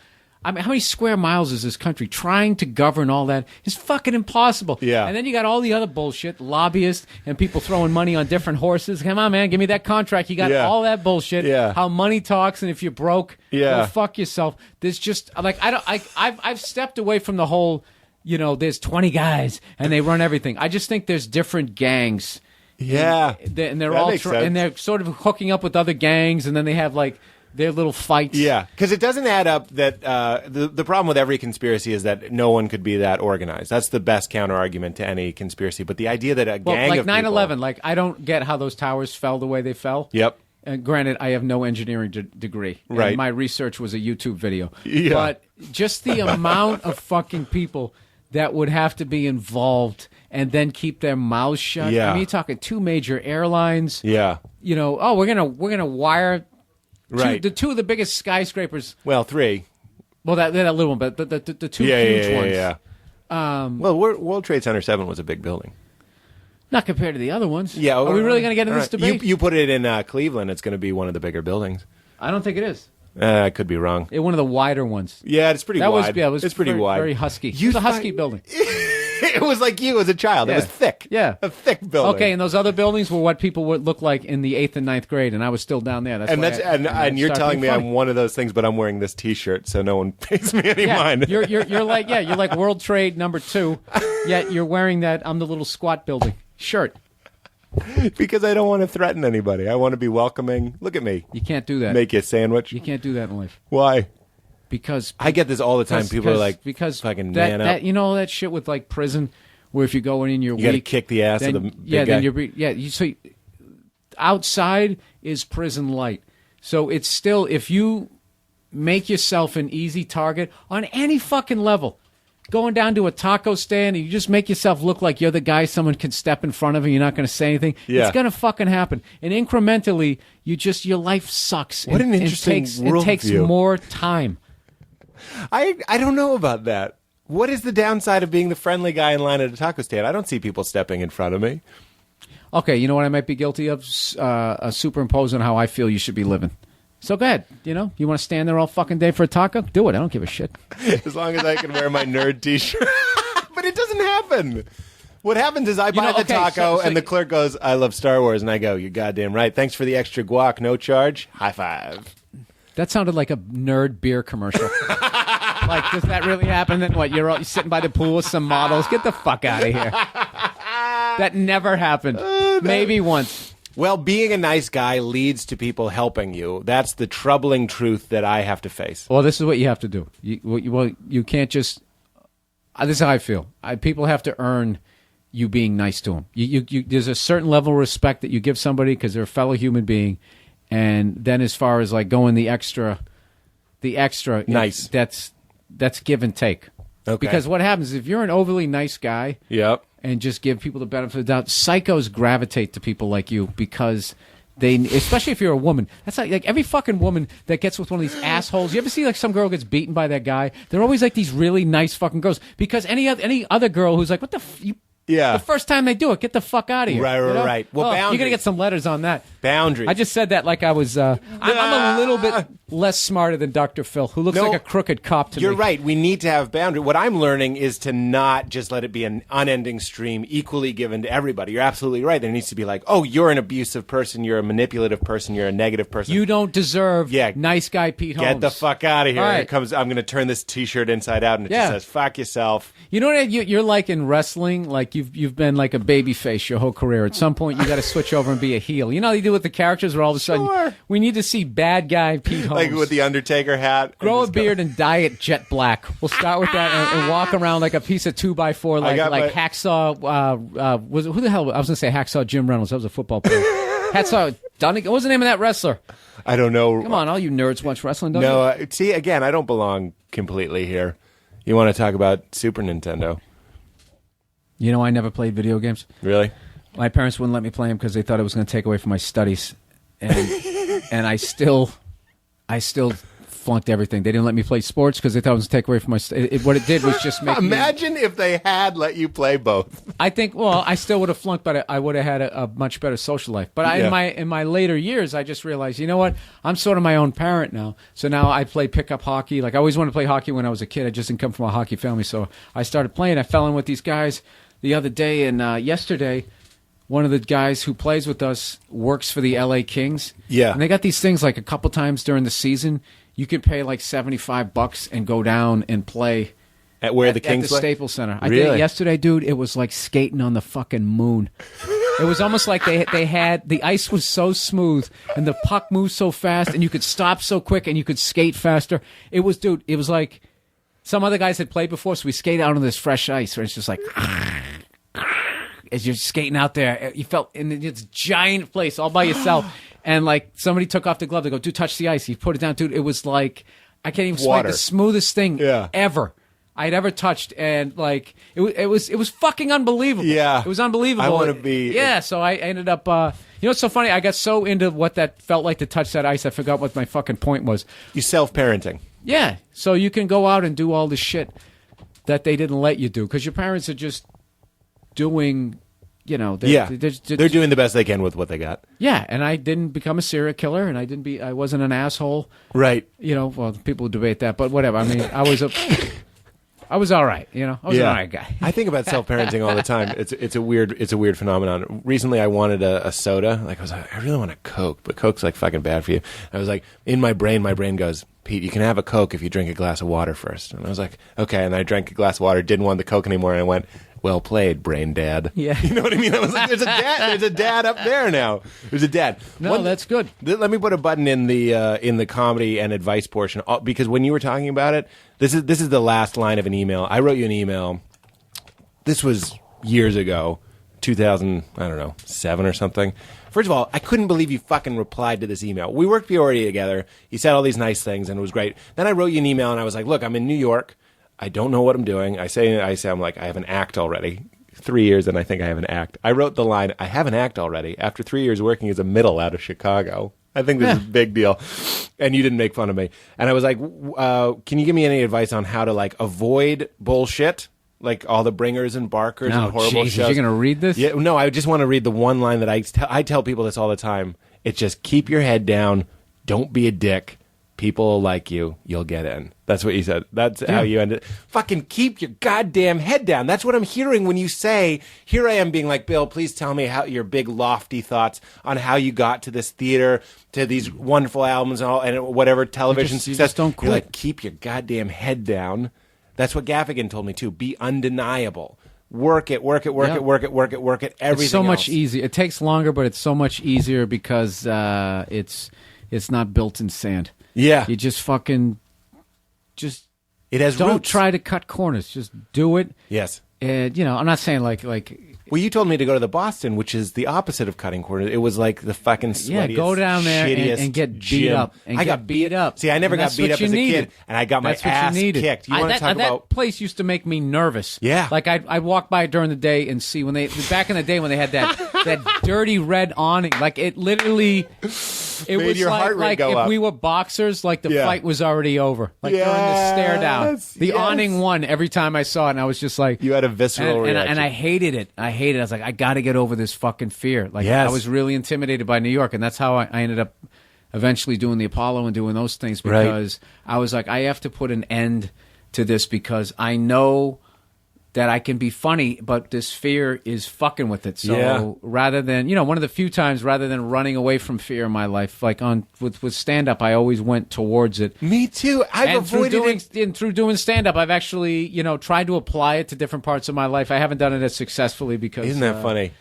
I mean, how many square miles is this country? Trying to govern all that is fucking impossible. Yeah. And then you got all the other bullshit, lobbyists and people throwing money on different horses. Come on, man, give me that contract. You got all that bullshit. Yeah. How money talks, and if you're broke, go fuck yourself. There's just like I've stepped away from the whole, you know, there's 20 guys and they run everything. I just think there's different gangs. Yeah. And they're all and they're sort of hooking up with other gangs, and then they have like their little fights. Yeah, because it doesn't add up that the problem with every conspiracy is that no one could be that organized. That's the best counter argument to any conspiracy. But the idea that a gang like of 9/11, people, like, I don't get how those towers fell the way they fell. Yep. And granted, I have no engineering degree. Right. And my research was a YouTube video. Yeah. But just the amount of fucking people that would have to be involved and then keep their mouths shut. Yeah. I mean, you're talking 2 major airlines. Yeah. You know, we're gonna wire. Right. Two of the biggest skyscrapers. Well, 3. Well, that little one, but the 2 huge ones. Yeah. Well, World Trade Center 7 was a big building. Not compared to the other ones. Yeah. Are we really going to get in this debate? You put it in Cleveland, it's going to be one of the bigger buildings. I don't think it is. I could be wrong. One of the wider ones. Yeah, it's pretty wide. It's pretty wide. Very husky. It was a husky building. It was like you as a child. Yeah. It was thick. Yeah. A thick building. Okay, and those other buildings were what people would look like in the 8th and 9th grade, and I was still down there. And you're telling me I'm one of those things, but I'm wearing this T-shirt, so no one pays me any mind. You're like World Trade number 2, yet you're wearing that I'm the little squat building shirt. Because I don't want to threaten anybody. I want to be welcoming. Look at me. You can't do that. Make you a sandwich. You can't do that in life. Why? Because I get this all the time. People are like, fucking man up. You know that shit with like prison, where if you go in, you're weak. You got to kick the ass of the big guy. Then you're outside is prison light. So it's still, if you make yourself an easy target on any fucking level, going down to a taco stand and you just make yourself look like you're the guy someone can step in front of and you're not going to say anything, it's going to fucking happen. And incrementally, your life sucks. What an interesting worldview. It takes more time. I don't know about that. What is the downside of being the friendly guy in line at a taco stand? I don't see people stepping in front of me. Okay, you know what I might be guilty of? Superimposing how I feel you should be living. So go ahead. You know, you want to stand there all fucking day for a taco? Do it. I don't give a shit. As long as I can wear my nerd T-shirt. But it doesn't happen. What happens is I buy the taco and the clerk goes, I love Star Wars. And I go, you're goddamn right. Thanks for the extra guac. No charge. High five. That sounded like a nerd beer commercial. Like, does that really happen? Then what? You're sitting by the pool with some models. Get the fuck out of here. That never happened. Maybe once. Well, being a nice guy leads to people helping you. That's the troubling truth that I have to face. Well, this is what you have to do. You can't just... this is how I feel. People have to earn you being nice to them. There's a certain level of respect that you give somebody because they're a fellow human being. And then as far as like going the extra... Nice. That's give and take. Okay. Because what happens is if you're an overly nice guy... Yep. And just give people the benefit of the doubt. Psychos gravitate to people like you because especially if you're a woman. That's like every fucking woman that gets with one of these assholes. You ever see like some girl gets beaten by that guy? They're always like these really nice fucking girls because any other girl who's like, what the Yeah. The first time they do it, get the fuck out of here. Right, you know? right. Well, you're boundaries. going to get some letters on that. Boundaries. I just said that like I was, I'm a little bit less smarter than Dr. Phil, who looks like a crooked cop to me. You're right. We need to have boundaries. What I'm learning is to not just let it be an unending stream equally given to everybody. You're absolutely right. There needs to be like, oh, you're an abusive person, you're a manipulative person, you're a negative person. You don't deserve nice guy Pete Holmes. Get the fuck out of here. All right. Here comes, I'm going to turn this T-shirt inside out and it just says, fuck yourself. You know what you're like in wrestling? Like you've been like a baby face your whole career. At some point, you got to switch over and be a heel. You know how they do with the characters where all of a sudden, we need to see bad guy Pete Holmes. Like with the Undertaker hat. Grow a beard and dye it jet black. We'll start with that and walk around like a piece of 2x4 like Hacksaw, who the hell? I was going to say Hacksaw Jim Reynolds. That was a football player. Hacksaw Dunning. What was the name of that wrestler? I don't know. Come on, all you nerds watch wrestling, don't you? No, see, again, I don't belong completely here. You want to talk about Super Nintendo? You know, I never played video games. Really? My parents wouldn't let me play them because they thought it was going to take away from my studies, and I still flunked everything. They didn't let me play sports because they thought it was going to take away from my. What it did was just make. Imagine if they had let you play both. I think. Well, I still would have flunked, but I would have had a much better social life. But in my later years, I just realized, you know what? I'm sort of my own parent now. So now I play pickup hockey. Like I always wanted to play hockey when I was a kid. I just didn't come from a hockey family, so I started playing. I fell in with these guys the other day, and yesterday. One of the guys who plays with us works for the LA Kings. Yeah. And they got these things like a couple times during the season. You can pay like $75 and go down and play the Kings at the play? Staples Center. I Really? did it yesterday, dude. It was like skating on the fucking moon. It was almost like they had the ice was so smooth and the puck moved so fast and you could stop so quick and you could skate faster. It was like some other guys had played before, so we skated out on this fresh ice where it's just like as you're skating out there, you felt in this giant place all by yourself, and like somebody took off the glove. They go, "Dude, touch the ice." He put it down, dude. It was like I can't even explain, the smoothest thing ever I'd ever touched, and like it was fucking unbelievable. Yeah, it was unbelievable. I want to be. Yeah, so I ended up. You know what's so funny? I got so into what that felt like to touch that ice, I forgot what my fucking point was. You self-parenting. Yeah, so you can go out and do all the shit that they didn't let you do because your parents are just doing, you know, they're doing the best they can with what they got. Yeah, and I didn't become a serial killer, and I wasn't an asshole. Right. You know, well, people debate that, but whatever. I mean, I was all right. You know, I was an all right guy. I think about self-parenting all the time. It's a weird phenomenon. Recently, I wanted a soda. Like I really want a Coke, but Coke's like fucking bad for you. I was like, in my brain goes, Pete, you can have a Coke if you drink a glass of water first. And I was like, okay. And I drank a glass of water, didn't want the Coke anymore, and I went, well played, brain dad. Yeah. You know what I mean? I was like, there's a dad up there now. There's a dad. No, that's good. Let me put a button in the comedy and advice portion, because when you were talking about it, this is the last line of an email. I wrote you an email. This was years ago, 2007 or something. First of all, I couldn't believe you fucking replied to this email. We worked already together. You said all these nice things, and it was great. Then I wrote you an email, and I was like, look, I'm in New York. I don't know what I'm doing. I say I'm like, I have an act already. 3 years, and I think I have an act. I wrote the line, I have an act already, after 3 years working as a middle out of Chicago. I think this is a big deal. And you didn't make fun of me. And I was like, can you give me any advice on how to like avoid bullshit? Like all the bringers and barkers and horrible shows. You're going to read this? Yeah, no, I just want to read the one line that I tell people this all the time. It's just keep your head down. Don't be a dick. People will like you. You'll get in. That's what you said. That's how you ended. Fucking keep your goddamn head down. That's what I'm hearing when you say, here I am being like, Bill, please tell me how your big lofty thoughts on how you got to this theater, to these wonderful albums and all, and whatever television success. You just don't quit. You're like, keep your goddamn head down. That's what Gaffigan told me too. Be undeniable. Work it. Everything It's so much else. easier. It takes longer, but it's so much easier because it's not built in sand. Yeah. You just fucking It has don't roots. try to cut corners. Just do it. Yes. And you know, I'm not saying like Well, you told me to go to the Boston, which is the opposite of cutting corners. It was like the fucking sweatiest, go down there shittiest and get beat gym. up. And I get got beat up. See, I never And got that's beat what up you as a needed. kid, and I got That's my what ass you needed. kicked. You want to talk that about? place used to make me nervous. Yeah. Like I'd walk by during the day and see when they back in the day when they had that dirty red awning. Like it literally it Made was your heart rate like go if up. we were boxers, like the Yeah. fight was already over. Like during the stare down. Yes, The yes. awning won every time I saw it, and I was just like... You had a visceral reaction. And I hated it. I was like, I got to get over this fucking fear. Like, Yes. I was really intimidated by New York, and that's how I ended up eventually doing the Apollo and doing those things, because I was like, I have to put an end to this, because I know that I can be funny, but this fear is fucking with it. So rather than, one of the few times, rather than running away from fear in my life, like with stand-up, I always went towards it. Me too. I've avoided it. And through doing stand-up, I've actually, tried to apply it to different parts of my life. I haven't done it as successfully because... Isn't that funny?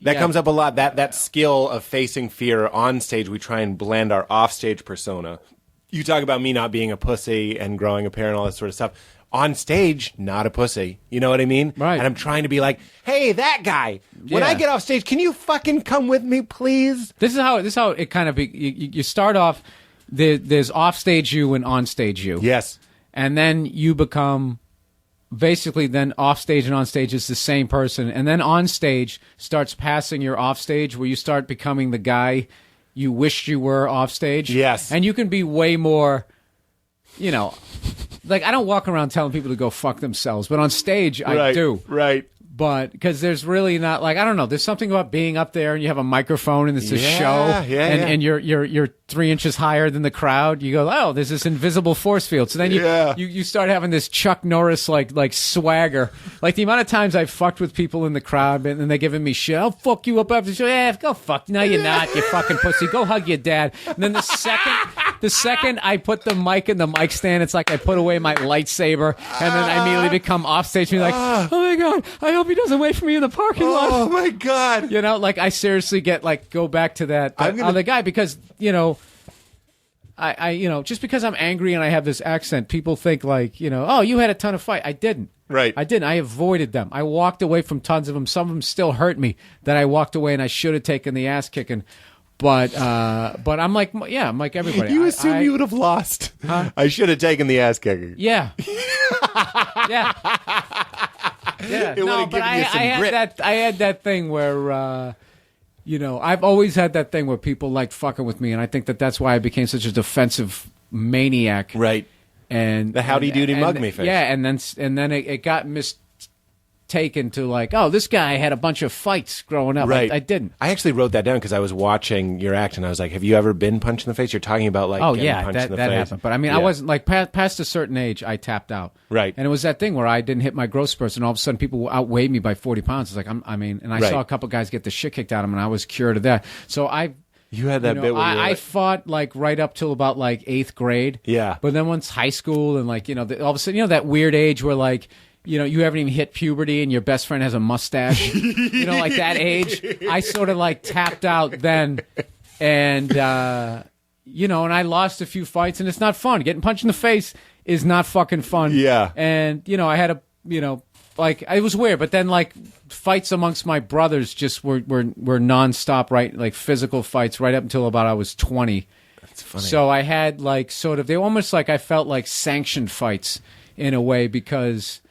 That yeah. comes up a lot. That skill of facing fear on stage, we try and blend our off-stage persona. You talk about me not being a pussy and growing a pair and all that sort of stuff. On stage, not a pussy. You know what I mean? Right. And I'm trying to be like, hey, that guy. When Yeah. I get off stage, can you fucking come with me, please? This is how it kind of you start off. There's offstage you and onstage you. Yes. And then you become basically then offstage and onstage is the same person, and then onstage starts passing your offstage, where you start becoming the guy you wished you were offstage. Yes. And you can be way more, like, I don't walk around telling people to go fuck themselves, but on stage I do. Right. But because there's really not, like, I don't know, there's something about being up there and you have a microphone and it's a show, and you're 3 inches higher than the crowd. You go, oh, there's this invisible force field. So then you start having this Chuck Norris like swagger. Like, the amount of times I've fucked with people in the crowd and they're giving me shit. I'll fuck you up after the show. Yeah, go fuck. No, you're not. You fucking pussy. Go hug your dad. And then the second I put the mic in the mic stand, it's like I put away my lightsaber, and then I immediately become offstage and be like, oh my God, I hope he doesn't wait for me in the parking lot. Oh my God. Like, I seriously go back to that other guy, because, I just because I'm angry and I have this accent, people think like, oh, you had a ton of fight. I didn't. Right. I didn't. I avoided them. I walked away from tons of them. Some of them still hurt me that I walked away, and I should have taken the ass kicking. But I'm like, I'm like everybody. You assume you would have lost. Huh? I should have taken the ass kicking. Yeah. Yeah. Yeah. It No, would've but given you some grit. I had that thing where, I've always had that thing where people liked fucking with me, and I think that's why I became such a defensive maniac. Right. And the howdy doody mug me face. Yeah, and then it got mistaken to like, oh, this guy had a bunch of fights growing up. Right. I didn't. I actually wrote that down because I was watching your act, and I was like, have you ever been punched in the face? You're talking about like getting punched in the face. Happened. But I mean, I wasn't like past a certain age, I tapped out. Right. And it was that thing where I didn't hit my growth spurts, and all of a sudden people outweighed me by 40 pounds. It's like, I saw a couple guys get the shit kicked out of them, and I was cured of that. So You had that bit where I fought like right up till about like 8th grade. Yeah. But then once high school and like, all of a sudden, that weird age where like, you haven't even hit puberty and your best friend has a mustache, like that age. I sort of like tapped out then, and, and I lost a few fights, and it's not fun. Getting punched in the face is not fucking fun. Yeah. And, I had like, it was weird, but then like fights amongst my brothers just were nonstop, right? Like physical fights right up until about I was 20. That's funny. So I had like they were almost like I felt like sanctioned fights in a way, because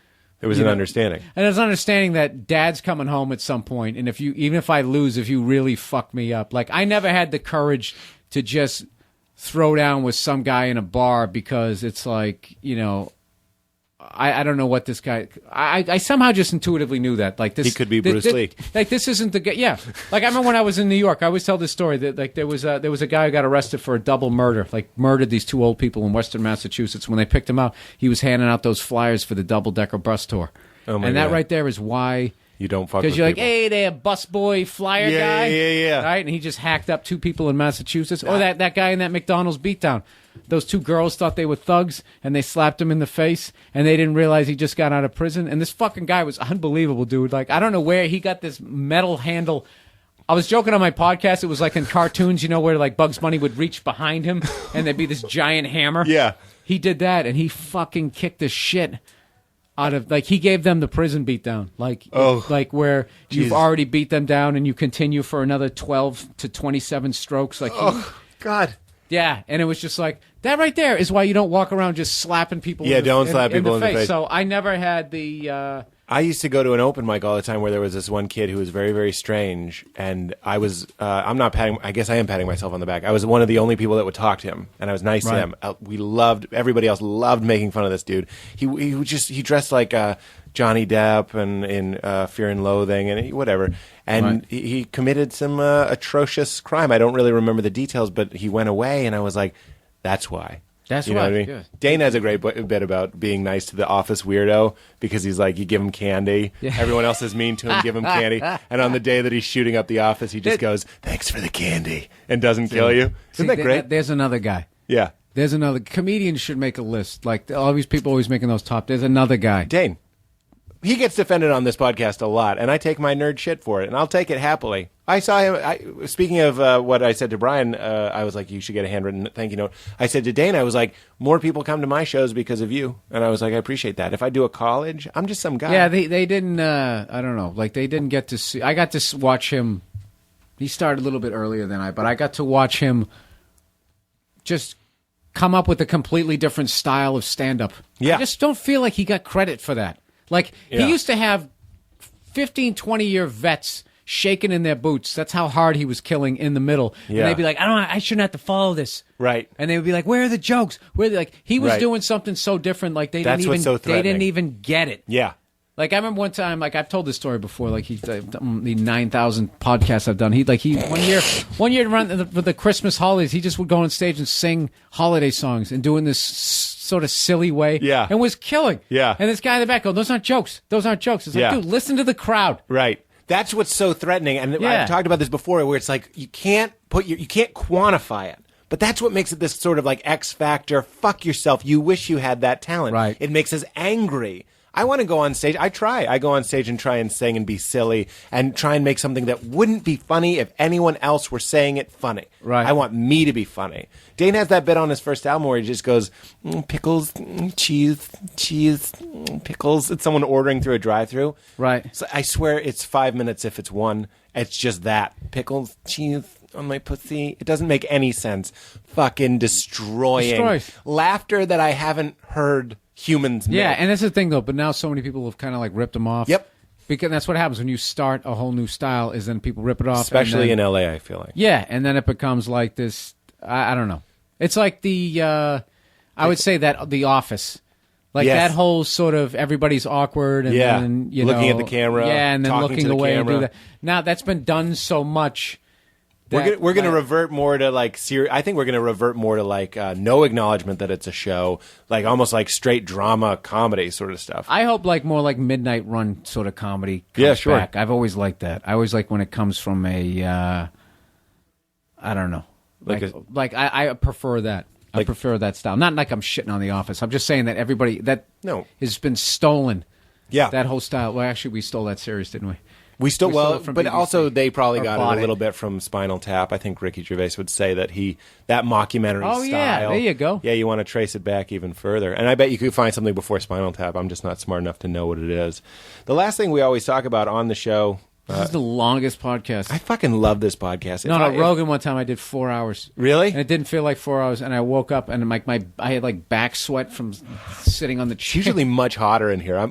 there was an understanding. And there's an understanding that dad's coming home at some point, and even if I lose, if you really fuck me up, like I never had the courage to just throw down with some guy in a bar, because it's like, I don't know what this guy. I somehow just intuitively knew that, like, this. He could be Bruce Lee. Like, this isn't the guy. Yeah, like I remember when I was in New York. I always tell this story that like there was a guy who got arrested for a double murder. Like, murdered these 2 old people in Western Massachusetts. When they picked him out, he was handing out those flyers for the double-decker bus tour. Oh my and God. that right there is why. You don't fuck with Because you're like, people. hey, they have bus boy flyer guy. Yeah. Right? And he just hacked up 2 people in Massachusetts. Or that guy in that McDonald's beatdown. Those 2 girls thought they were thugs, and they slapped him in the face, and they didn't realize he just got out of prison. And this fucking guy was unbelievable, dude. Like, I don't know where he got this metal handle. I was joking on my podcast. It was like in cartoons, where like Bugs Bunny would reach behind him, and there'd be this giant hammer. Yeah. He did that, and he fucking kicked the shit out of, like, he gave them the prison beatdown, like where you've already beat them down and you continue for another 12 to 27 strokes. Like, God. Yeah, and it was just like, that right there is why you don't walk around just slapping people. Yeah, don't slap people in the face. So I never had the I used to go to an open mic all the time where there was this one kid who was very, very strange, and I was, I'm not patting, I guess I am patting myself on the back. I was one of the only people that would talk to him, and I was nice to him. Everybody else loved making fun of this dude. He dressed like Johnny Depp and in Fear and Loathing and whatever, and he committed some atrocious crime. I don't really remember the details, but he went away, and I was like, that's why. That's you know what I mean? Yeah. Dane has a great bit about being nice to the office weirdo because he's like, you give him candy. Yeah. Everyone else is mean to him, give him candy. And on the day that he's shooting up the office, he just goes, thanks for the candy, and doesn't kill you. Isn't that great? There's another guy. Yeah. There's another. Comedians should make a list. Like, all these people always making those top. There's another guy. Dane. He gets defended on this podcast a lot, and I take my nerd shit for it, and I'll take it happily. I saw him, speaking of what I said to Brian, I was like, you should get a handwritten thank you note. I said to Dane, I was like, more people come to my shows because of you. And I was like, I appreciate that. If I do a college, I'm just some guy. Yeah, they didn't, I don't know, like they didn't get to see, I got to watch him, he started a little bit earlier than but I got to watch him just come up with a completely different style of stand-up. Yeah. I just don't feel like he got credit for that. Like, he used to have 15, 20-year vets shaking in their boots. That's how hard he was killing in the middle. Yeah. And they'd be like, I shouldn't have to follow this. Right. And they would be like, where are the jokes? Like, he was doing something so different, like they didn't even get it. Yeah. Like, I remember one time, like, I've told this story before, like, the 9,000 podcasts I've done. One year around the Christmas holidays, he just would go on stage and sing holiday songs and doing this sort of silly way. Yeah. And was killing. Yeah. And this guy in the back goes, those aren't jokes. Those aren't jokes. It's like, dude, listen to the crowd. Right. That's what's so threatening. And I've talked about this before, where it's like, you can't quantify it. But that's what makes it this sort of like X factor. Fuck yourself. You wish you had that talent. Right. It makes us angry. I want to go on stage. I go on stage and try and sing and be silly and try and make something that wouldn't be funny if anyone else were saying it funny. Right. I want me to be funny. Dane has that bit on his first album where he just goes, pickles, cheese, pickles. It's someone ordering through a drive-through. Right. So I swear it's 5 minutes if it's one. It's just that. Pickles, cheese on my pussy. It doesn't make any sense. Fucking destroying. Laughter that I haven't heard humans make. Yeah, and that's the thing, though. But now so many people have kind of like ripped them off. Yep. Because that's what happens when you start a whole new style, is then people rip it off. Especially in LA, I feel like. Yeah, and then it becomes like this, I don't know. It's like I would say that The Office. Like that whole sort of everybody's awkward and then, looking at the camera. Yeah, and then looking away and do that. Now, that's been done so much. We're going to revert more to like I think we're going to revert more to like no acknowledgement that it's a show, like almost like straight drama comedy sort of stuff. I hope like more like Midnight Run sort of comedy comes back. I've always liked that. I always like when it comes from a I don't know. I prefer that. I prefer that style. Not like I'm shitting on The Office. I'm just saying that everybody has been stolen. Yeah. That whole style. Well, actually, we stole that series, didn't we? We stole but BBC. Also they probably got it a little bit from Spinal Tap. I think Ricky Gervais would say that that mockumentary style. Yeah, there you go. Yeah, you want to trace it back even further. And I bet you could find something before Spinal Tap. I'm just not smart enough to know what it is. The last thing we always talk about on the show... This is the longest podcast. I fucking love this podcast. Rogan one time I did 4 hours. Really? And it didn't feel like 4 hours, and I woke up and I had like back sweat from sitting on the chair. It's usually much hotter in here. I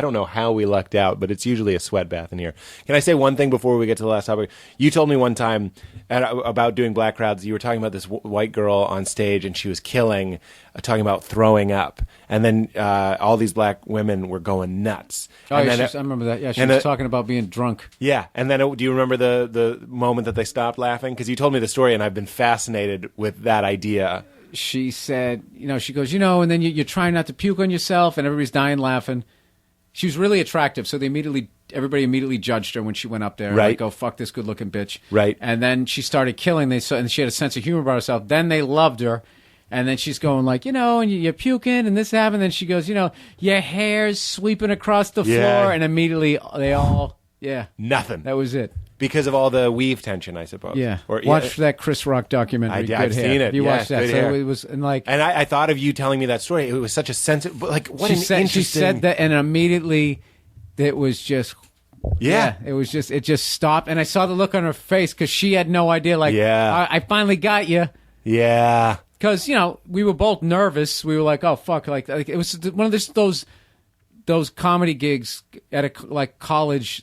don't know how we lucked out, but it's usually a sweat bath in here. Can I say one thing before we get to the last topic? You told me one time about doing black crowds. You were talking about this white girl on stage, and she was killing, talking about throwing up. And then all these black women were going nuts. Oh, yeah, I remember that. Yeah, she was talking about being drunk. Yeah, and then do you remember the moment that they stopped laughing? Because you told me the story, and I've been fascinated with that idea. She said, she goes, and then you're trying not to puke on yourself, and everybody's dying laughing. She was really attractive, so everybody immediately judged her when she went up there. Right. Like, oh, fuck this good-looking bitch. Right. And then she started killing, and she had a sense of humor about herself. Then they loved her. And then she's going like, and you're puking and this happened. And then she goes, your hair's sweeping across the floor. And immediately they all, nothing. That was it. Because of all the weave tension, I suppose. Yeah. Watch that Chris Rock documentary. I've seen it. You watched that. So it was and I thought of you telling me that story. It was such a sensitive, interesting. She said that, and immediately it was just. Yeah. It just stopped. And I saw the look on her face because she had no idea. Like, I finally got you. Yeah. Because, we were both nervous. We were like, oh, fuck. Like it was one of those those comedy gigs at a college.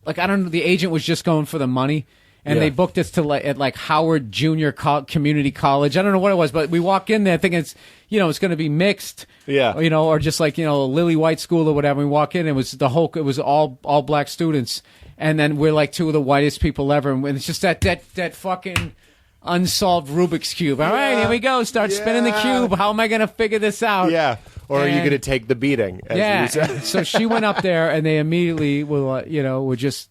Like, I don't know, the agent was just going for the money. And they booked us to at Howard Junior Community College. I don't know what it was, but we walk in there thinking it's going to be mixed. Yeah. Or just Lily White School or whatever. We walk in, it was all black students. And then we're like two of the whitest people ever. And it's just that fucking unsolved Rubik's Cube. All right, here we go. Start spinning the cube. How am I going to figure this out? Yeah. Or are you going to take the beating? So she went up there and they immediately were just,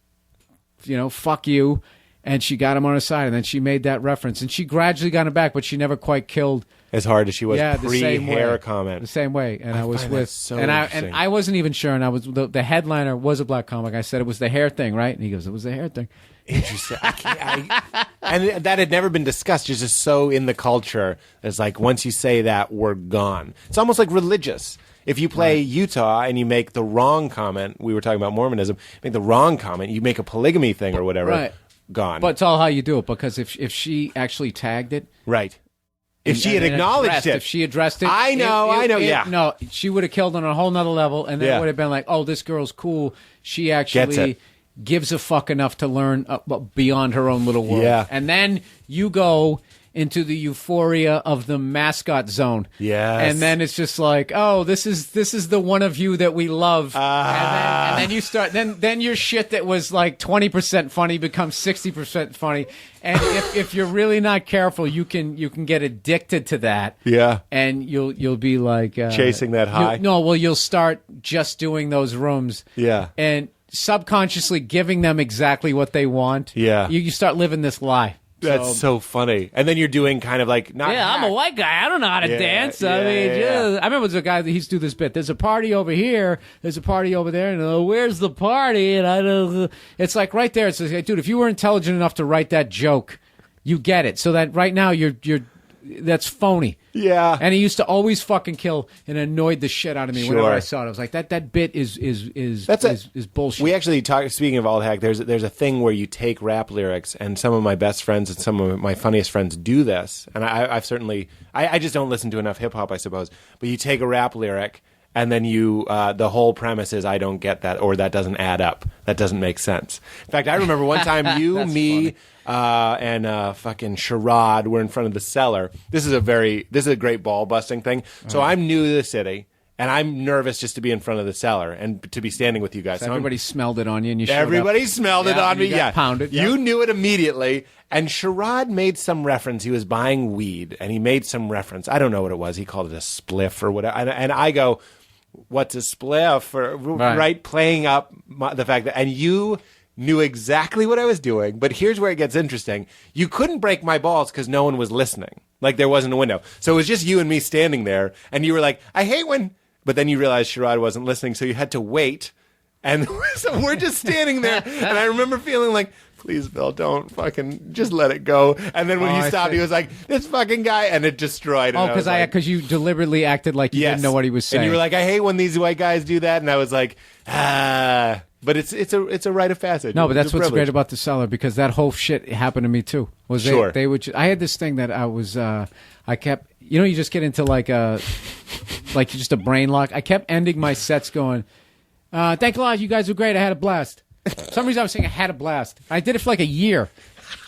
fuck you. And she got him on her side, and then she made that reference. And she gradually got him back, but she never quite killed. As hard as she was pre-hair the comment. The same way. And I was with... So and I wasn't even sure, and I was the headliner was a black comic. I said it was the hair thing, right? And he goes, it was the hair thing. Interesting. And that had never been discussed. It's just so in the culture. It's like, once you say that, we're gone. It's almost like religious. If you play Utah and you make the wrong comment, we were talking about Mormonism, make the wrong comment, you make a polygamy thing or whatever... Right. Gone. But it's all how you do it, because if she actually tagged it, right? If she had acknowledged it, if she addressed it, I know. No, she would have killed on a whole nother level, and then it would have been like, oh, this girl's cool. She actually gives a fuck enough to learn beyond her own little world. Yeah. And then you go into the euphoria of the mascot zone. Yes. And then it's just like, oh, this is the one of you that we love. And then you start then your shit that was like 20% funny becomes 60% funny. And if you're really not careful, you can get addicted to that. Yeah. And you'll be like chasing that high. You'll start just doing those rooms. Yeah. And subconsciously giving them exactly what they want. Yeah. You start living this lie. That's so funny. And then you're doing kind of like I'm a white guy. I don't know how to dance. I remember there's a guy that used to do this bit. There's a party over here. There's a party over there. And where's the party? And I don't. It's like right there. It's like, dude, if you were intelligent enough to write that joke, you get it. So that right now you're that's phony. Yeah. And he used to always fucking kill and annoyed the shit out of me whenever I saw it. I was like, that bit is bullshit. We actually talk. Speaking of alt hack, there's a thing where you take rap lyrics, and some of my best friends and some of my funniest friends do this. And I've certainly, I just don't listen to enough hip hop, I suppose. But you take a rap lyric, and then the whole premise is, I don't get that, or that doesn't add up. That doesn't make sense. In fact, I remember one time you, me, and fucking Sherrod were in front of the cellar. This is a great ball busting thing. So I'm new to the city, and I'm nervous just to be in front of the cellar and to be standing with you guys. So everybody smelled it on you, and you showed everybody up. smelled it on me. You got pounded. You knew it immediately. And Sherrod made some reference. He was buying weed, and he made some reference. I don't know what it was. He called it a spliff or whatever. And I go, what's a spliff? Or, right, playing up the fact that, and you knew exactly what I was doing. But here's where it gets interesting. You couldn't break my balls because no one was listening. Like, there wasn't a window. So it was just you and me standing there, and you were like, I hate when... But then you realized Sherrod wasn't listening, so you had to wait. And so we're just standing there, and I remember feeling like, please, Bill, don't fucking just let it go. And then when he stopped, he was like, this fucking guy, and it destroyed. Oh, because you deliberately acted like you didn't know what he was saying. And you were like, I hate when these white guys do that. And I was like, But it's a rite of passage. No, but that's what's great about the cellar, because that whole shit happened to me too. They would. I had this thing that I was. I kept. You just get into like just a brain lock. I kept ending my sets going, thank a lot, you guys were great. I had a blast. For some reason I was saying I had a blast. I did it for like a year.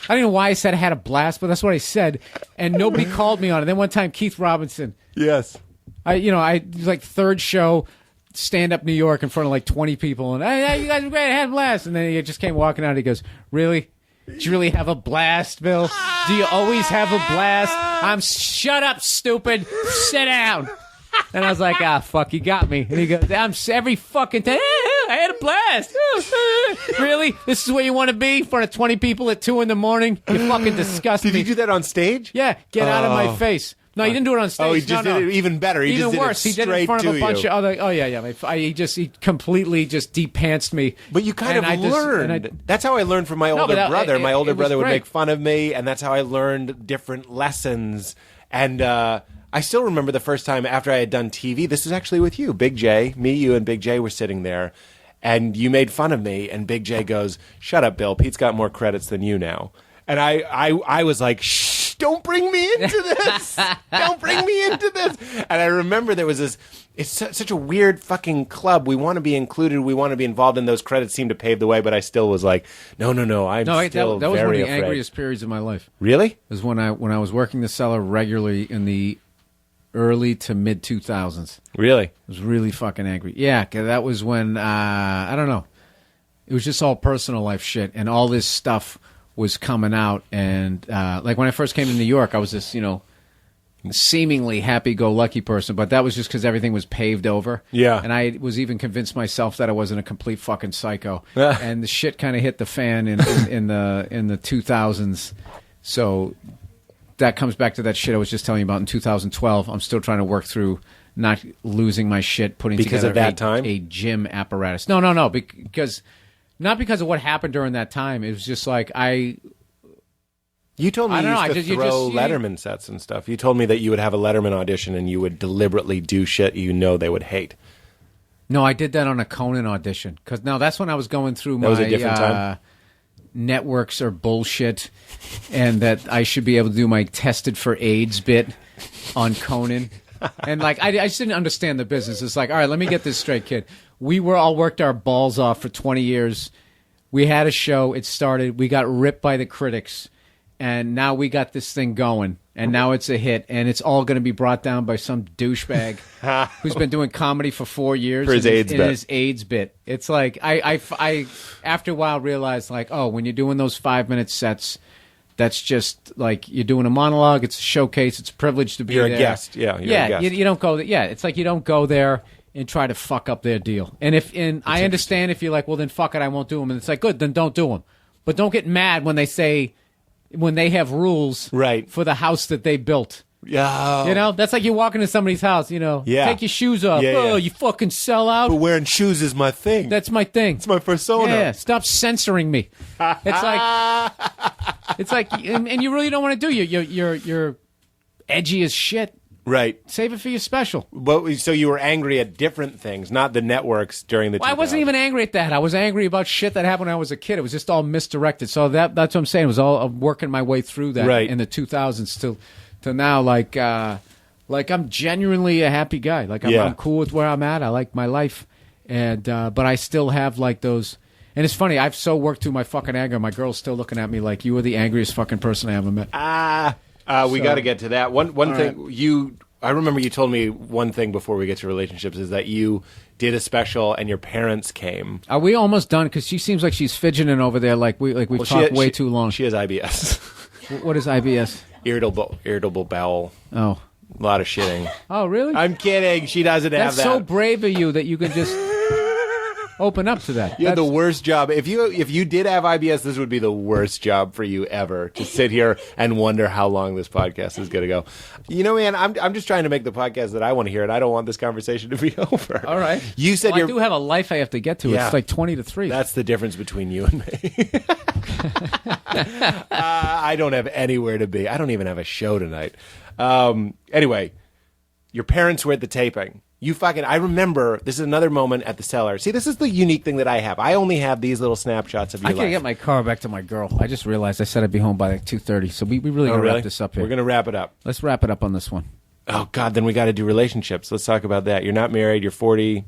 I don't know why I said I had a blast, but that's what I said, and nobody called me on it. Then one time, Keith Robinson. Yes. I was like third show, stand up New York in front of like 20 people, and hey, you guys were great. I had a blast. And then he just came walking out. And he goes, really? Did you really have a blast, Bill? Do you always have a blast? Shut up, stupid. Sit down. And I was like, fuck, you got me. And he goes, every fucking time, I had a blast. Really? This is where you want to be? In front of 20 people at 2 in the morning? You fucking disgust me. Did you do that on stage? Yeah, get out of my face. No, he didn't do it on stage. Oh, he just did it even better. He even just worse. Did it he did it in front of a bunch you. of other. Oh yeah. He completely just de-pantsed me. But you kind of learned. That's how I learned from my older brother. My older brother would make fun of me, and that's how I learned different lessons. And I still remember the first time after I had done TV. This was actually with you, Big J. Me, you, and Big J were sitting there, and you made fun of me. And Big J goes, "Shut up, Bill. Pete's got more credits than you now." And I was like, "Shh, don't bring me into this. Don't bring me into this. And I remember there was this, it's such a weird fucking club. We want to be included. We want to be involved, and those credits seemed to pave the way, but I still was like, no, I'm still that was very one of the afraid. angriest periods of my life. Really? It was when I was working the cellar regularly in the early to mid 2000s. Really? I was really fucking angry. Yeah, 'cause that was when I don't know. It was just all personal life shit, and all this stuff was coming out. And like when I first came to New York, I was this, seemingly happy-go-lucky person, but that was just because everything was paved over. Yeah. And I was even convinced myself that I wasn't a complete fucking psycho. And the shit kind of hit the fan in the 2000s. So that comes back to that shit I was just telling you about in 2012. I'm still trying to work through not losing my shit, putting because together of that time? a gym apparatus. No, because not because of what happened during that time. It was just like You told me I don't know, you throw Letterman sets and stuff. You told me that you would have a Letterman audition and you would deliberately do shit they would hate. No, I did that on a Conan audition. Because now that's when I was going through That was a different time? Networks are bullshit, and that I should be able to do my tested for AIDS bit on Conan. And like I just didn't understand the business. It's like, all right, let me get this straight, kid. We were all worked our balls off for 20 years. We had a show. It started. We got ripped by the critics. And now we got this thing going. And now it's a hit. And it's all going to be brought down by some douchebag who's been doing comedy for 4 years. For his AIDS bit. His AIDS bit. It's like, I after a while realized, like, oh, when you're doing those 5-minute sets, that's just like you're doing a monologue. It's a showcase. It's a privilege to be You're there. a guest. Yeah, you're a guest. You don't go there. Yeah, it's like you don't go there and try to fuck up their deal. And I understand if you're like, well, then fuck it, I won't do them. And it's like, good, then don't do them. But don't get mad when they have rules right. for the house that they built. Yeah. That's like you walk into somebody's house, Yeah. take your shoes off. Yeah. You fucking sell out. But wearing shoes is my thing. That's my thing. It's my persona. Yeah, stop censoring me. It's like, and you really don't want to do. You're edgy as shit. Right. Save it for your special. But so you were angry at different things, not the networks during the. Well, I wasn't even angry at that. I was angry about shit that happened when I was a kid. It was just all misdirected. So that's what I'm saying. It was all I'm working my way through that in the 2000s till now. Like I'm genuinely a happy guy. Like I'm cool with where I'm at. I like my life, and but I still have like those. And it's funny. I've so worked through my fucking anger. My girl's still looking at me like you were the angriest fucking person I ever met. We got to get to that. One thing right. I remember you told me one thing before we get to relationships is that you did a special and your parents came. Are we almost done? Because she seems like she's fidgeting over there. Like we've talked way too long. She has IBS. What is IBS? Irritable bowel. Oh, a lot of shitting. Oh, really? I'm kidding. She doesn't have that. That's so brave of you that you can just open up to that. You had the worst job. If you did have IBS, this would be the worst job for you ever, to sit here and wonder how long this podcast is going to go. Man, I'm just trying to make the podcast that I want to hear, and I don't want this conversation to be over. All right. You said I do have a life I have to get to. Yeah. It's like 20 to 3. That's the difference between you and me. I don't have anywhere to be. I don't even have a show tonight. Anyway, your parents were at the taping. I remember, this is another moment at the cellar. See, this is the unique thing that I have. I only have these little snapshots of your life. I can't get my car back to my girl. I just realized I said I'd be home by like 2:30, so we really going to wrap this up here. We're going to wrap it up. Let's wrap it up on this one. Oh, God, then we got to do relationships. Let's talk about that. You're not married. You're 43.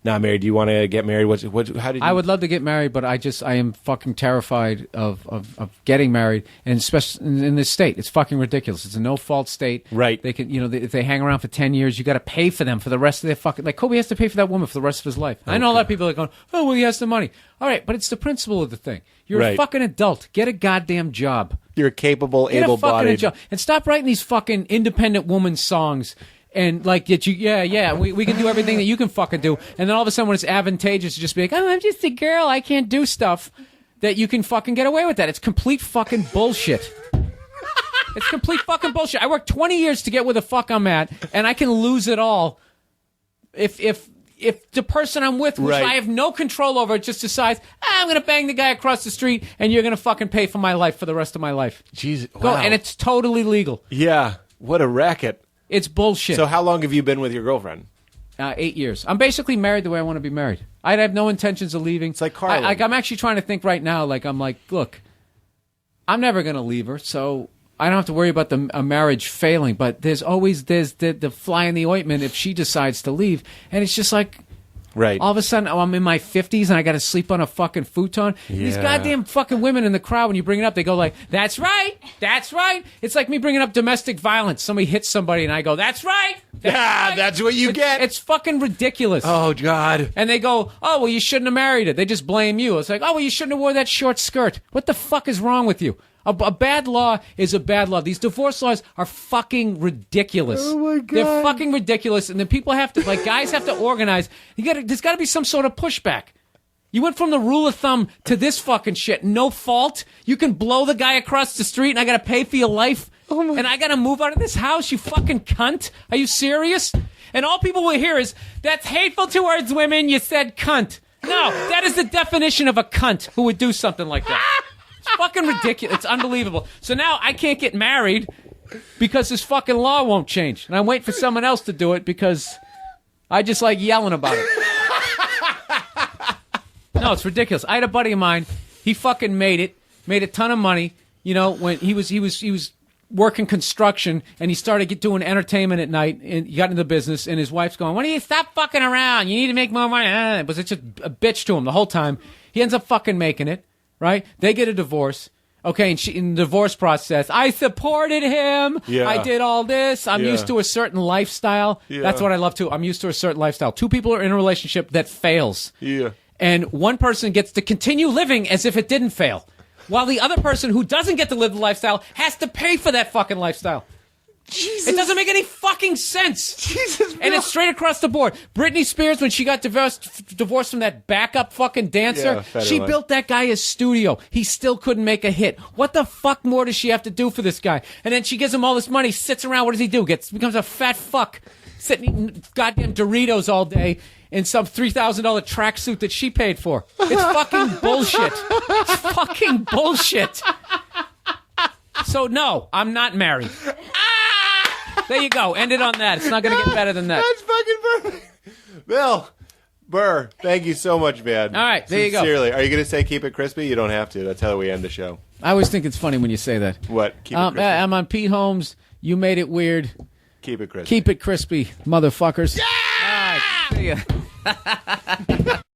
Not married. Do you want to get married? How did you... I would love to get married, but I am fucking terrified of getting married, and especially in this state. It's fucking ridiculous. It's a no-fault state. Right. They can, if they hang around for 10 years, you got to pay for them for the rest of their fucking... Like, Kobe has to pay for that woman for the rest of his life. I know a lot of people are going, oh, well, he has the money. All right, but it's the principle of the thing. You're a fucking adult. Get a goddamn job. You're a capable, able-bodied... Get a fucking job. And stop writing these fucking independent woman songs... And like we can do everything that you can fucking do, and then all of a sudden when it's advantageous to just be like, oh, I'm just a girl, I can't do stuff, that you can fucking get away with that. It's complete fucking bullshit. It's complete fucking bullshit. I worked 20 years to get where the fuck I'm at, and I can lose it all if the person I'm with, which I have no control over, just decides, I'm gonna bang the guy across the street, and you're gonna fucking pay for my life for the rest of my life. Jesus, wow. Go, and it's totally legal. Yeah, what a racket. It's bullshit. So how long have you been with your girlfriend? 8 years. I'm basically married the way I want to be married. I have no intentions of leaving. It's like Carlin. I'm actually trying to think right now. Like I'm like, look, I'm never going to leave her, so I don't have to worry about a marriage failing. But there's the fly in the ointment if she decides to leave. And it's just like, right. all of a sudden, I'm in my 50s and I got to sleep on a fucking futon. Yeah. These goddamn fucking women in the crowd, when you bring it up, they go like, that's right, that's right. It's like me bringing up domestic violence. Somebody hits somebody and I go, that's right. That's what you get. It's fucking ridiculous. Oh, God. And they go, oh, well, you shouldn't have married it. They just blame you. It's like, oh, well, you shouldn't have wore that short skirt. What the fuck is wrong with you? A bad law is a bad law. These divorce laws are fucking ridiculous. Oh, my God. They're fucking ridiculous. And then people have to, like, guys have to organize. There's got to be some sort of pushback. You went from the rule of thumb to this fucking shit. No fault. You can blow the guy across the street and I got to pay for your life. And I got to move out of this house, you fucking cunt. Are you serious? And all people will hear is, that's hateful towards women. You said cunt. No, that is the definition of a cunt who would do something like that. It's fucking ridiculous. It's unbelievable. So now I can't get married because this fucking law won't change. And I'm waiting for someone else to do it because I just like yelling about it. No, it's ridiculous. I had a buddy of mine. He fucking made a ton of money. You know, when he was working construction and he started doing entertainment at night and he got into the business and his wife's going, why don't you stop fucking around? You need to make more money. It was just a bitch to him the whole time. He ends up fucking making it. Right? They get a divorce. Okay, and in the divorce process, I supported him. Yeah. I did all this. I'm used to a certain lifestyle. Yeah. That's what I love too. I'm used to a certain lifestyle. Two people are in a relationship that fails. Yeah. And one person gets to continue living as if it didn't fail. While the other person who doesn't get to live the lifestyle has to pay for that fucking lifestyle. Jesus. It doesn't make any fucking sense. Jesus, and it's straight across the board. Britney Spears, when she got divorced from that backup fucking dancer, she built that guy a studio. He still couldn't make a hit. What the fuck more does she have to do for this guy? And then she gives him all this money, sits around. What does he do? Becomes a fat fuck, sitting eating goddamn Doritos all day in some $3,000 tracksuit that she paid for. It's fucking bullshit. It's fucking bullshit. So no, I'm not married. There you go. End it on that. It's not going to get better than that. That's fucking perfect. Bill, Burr, thank you so much, man. All right, there you go. Sincerely. Are you going to say keep it crispy? You don't have to. That's how we end the show. I always think it's funny when you say that. What? Keep it crispy. I'm on Pete Holmes. You made it weird. Keep it crispy. Keep it crispy, motherfuckers. Yeah! All right, see ya.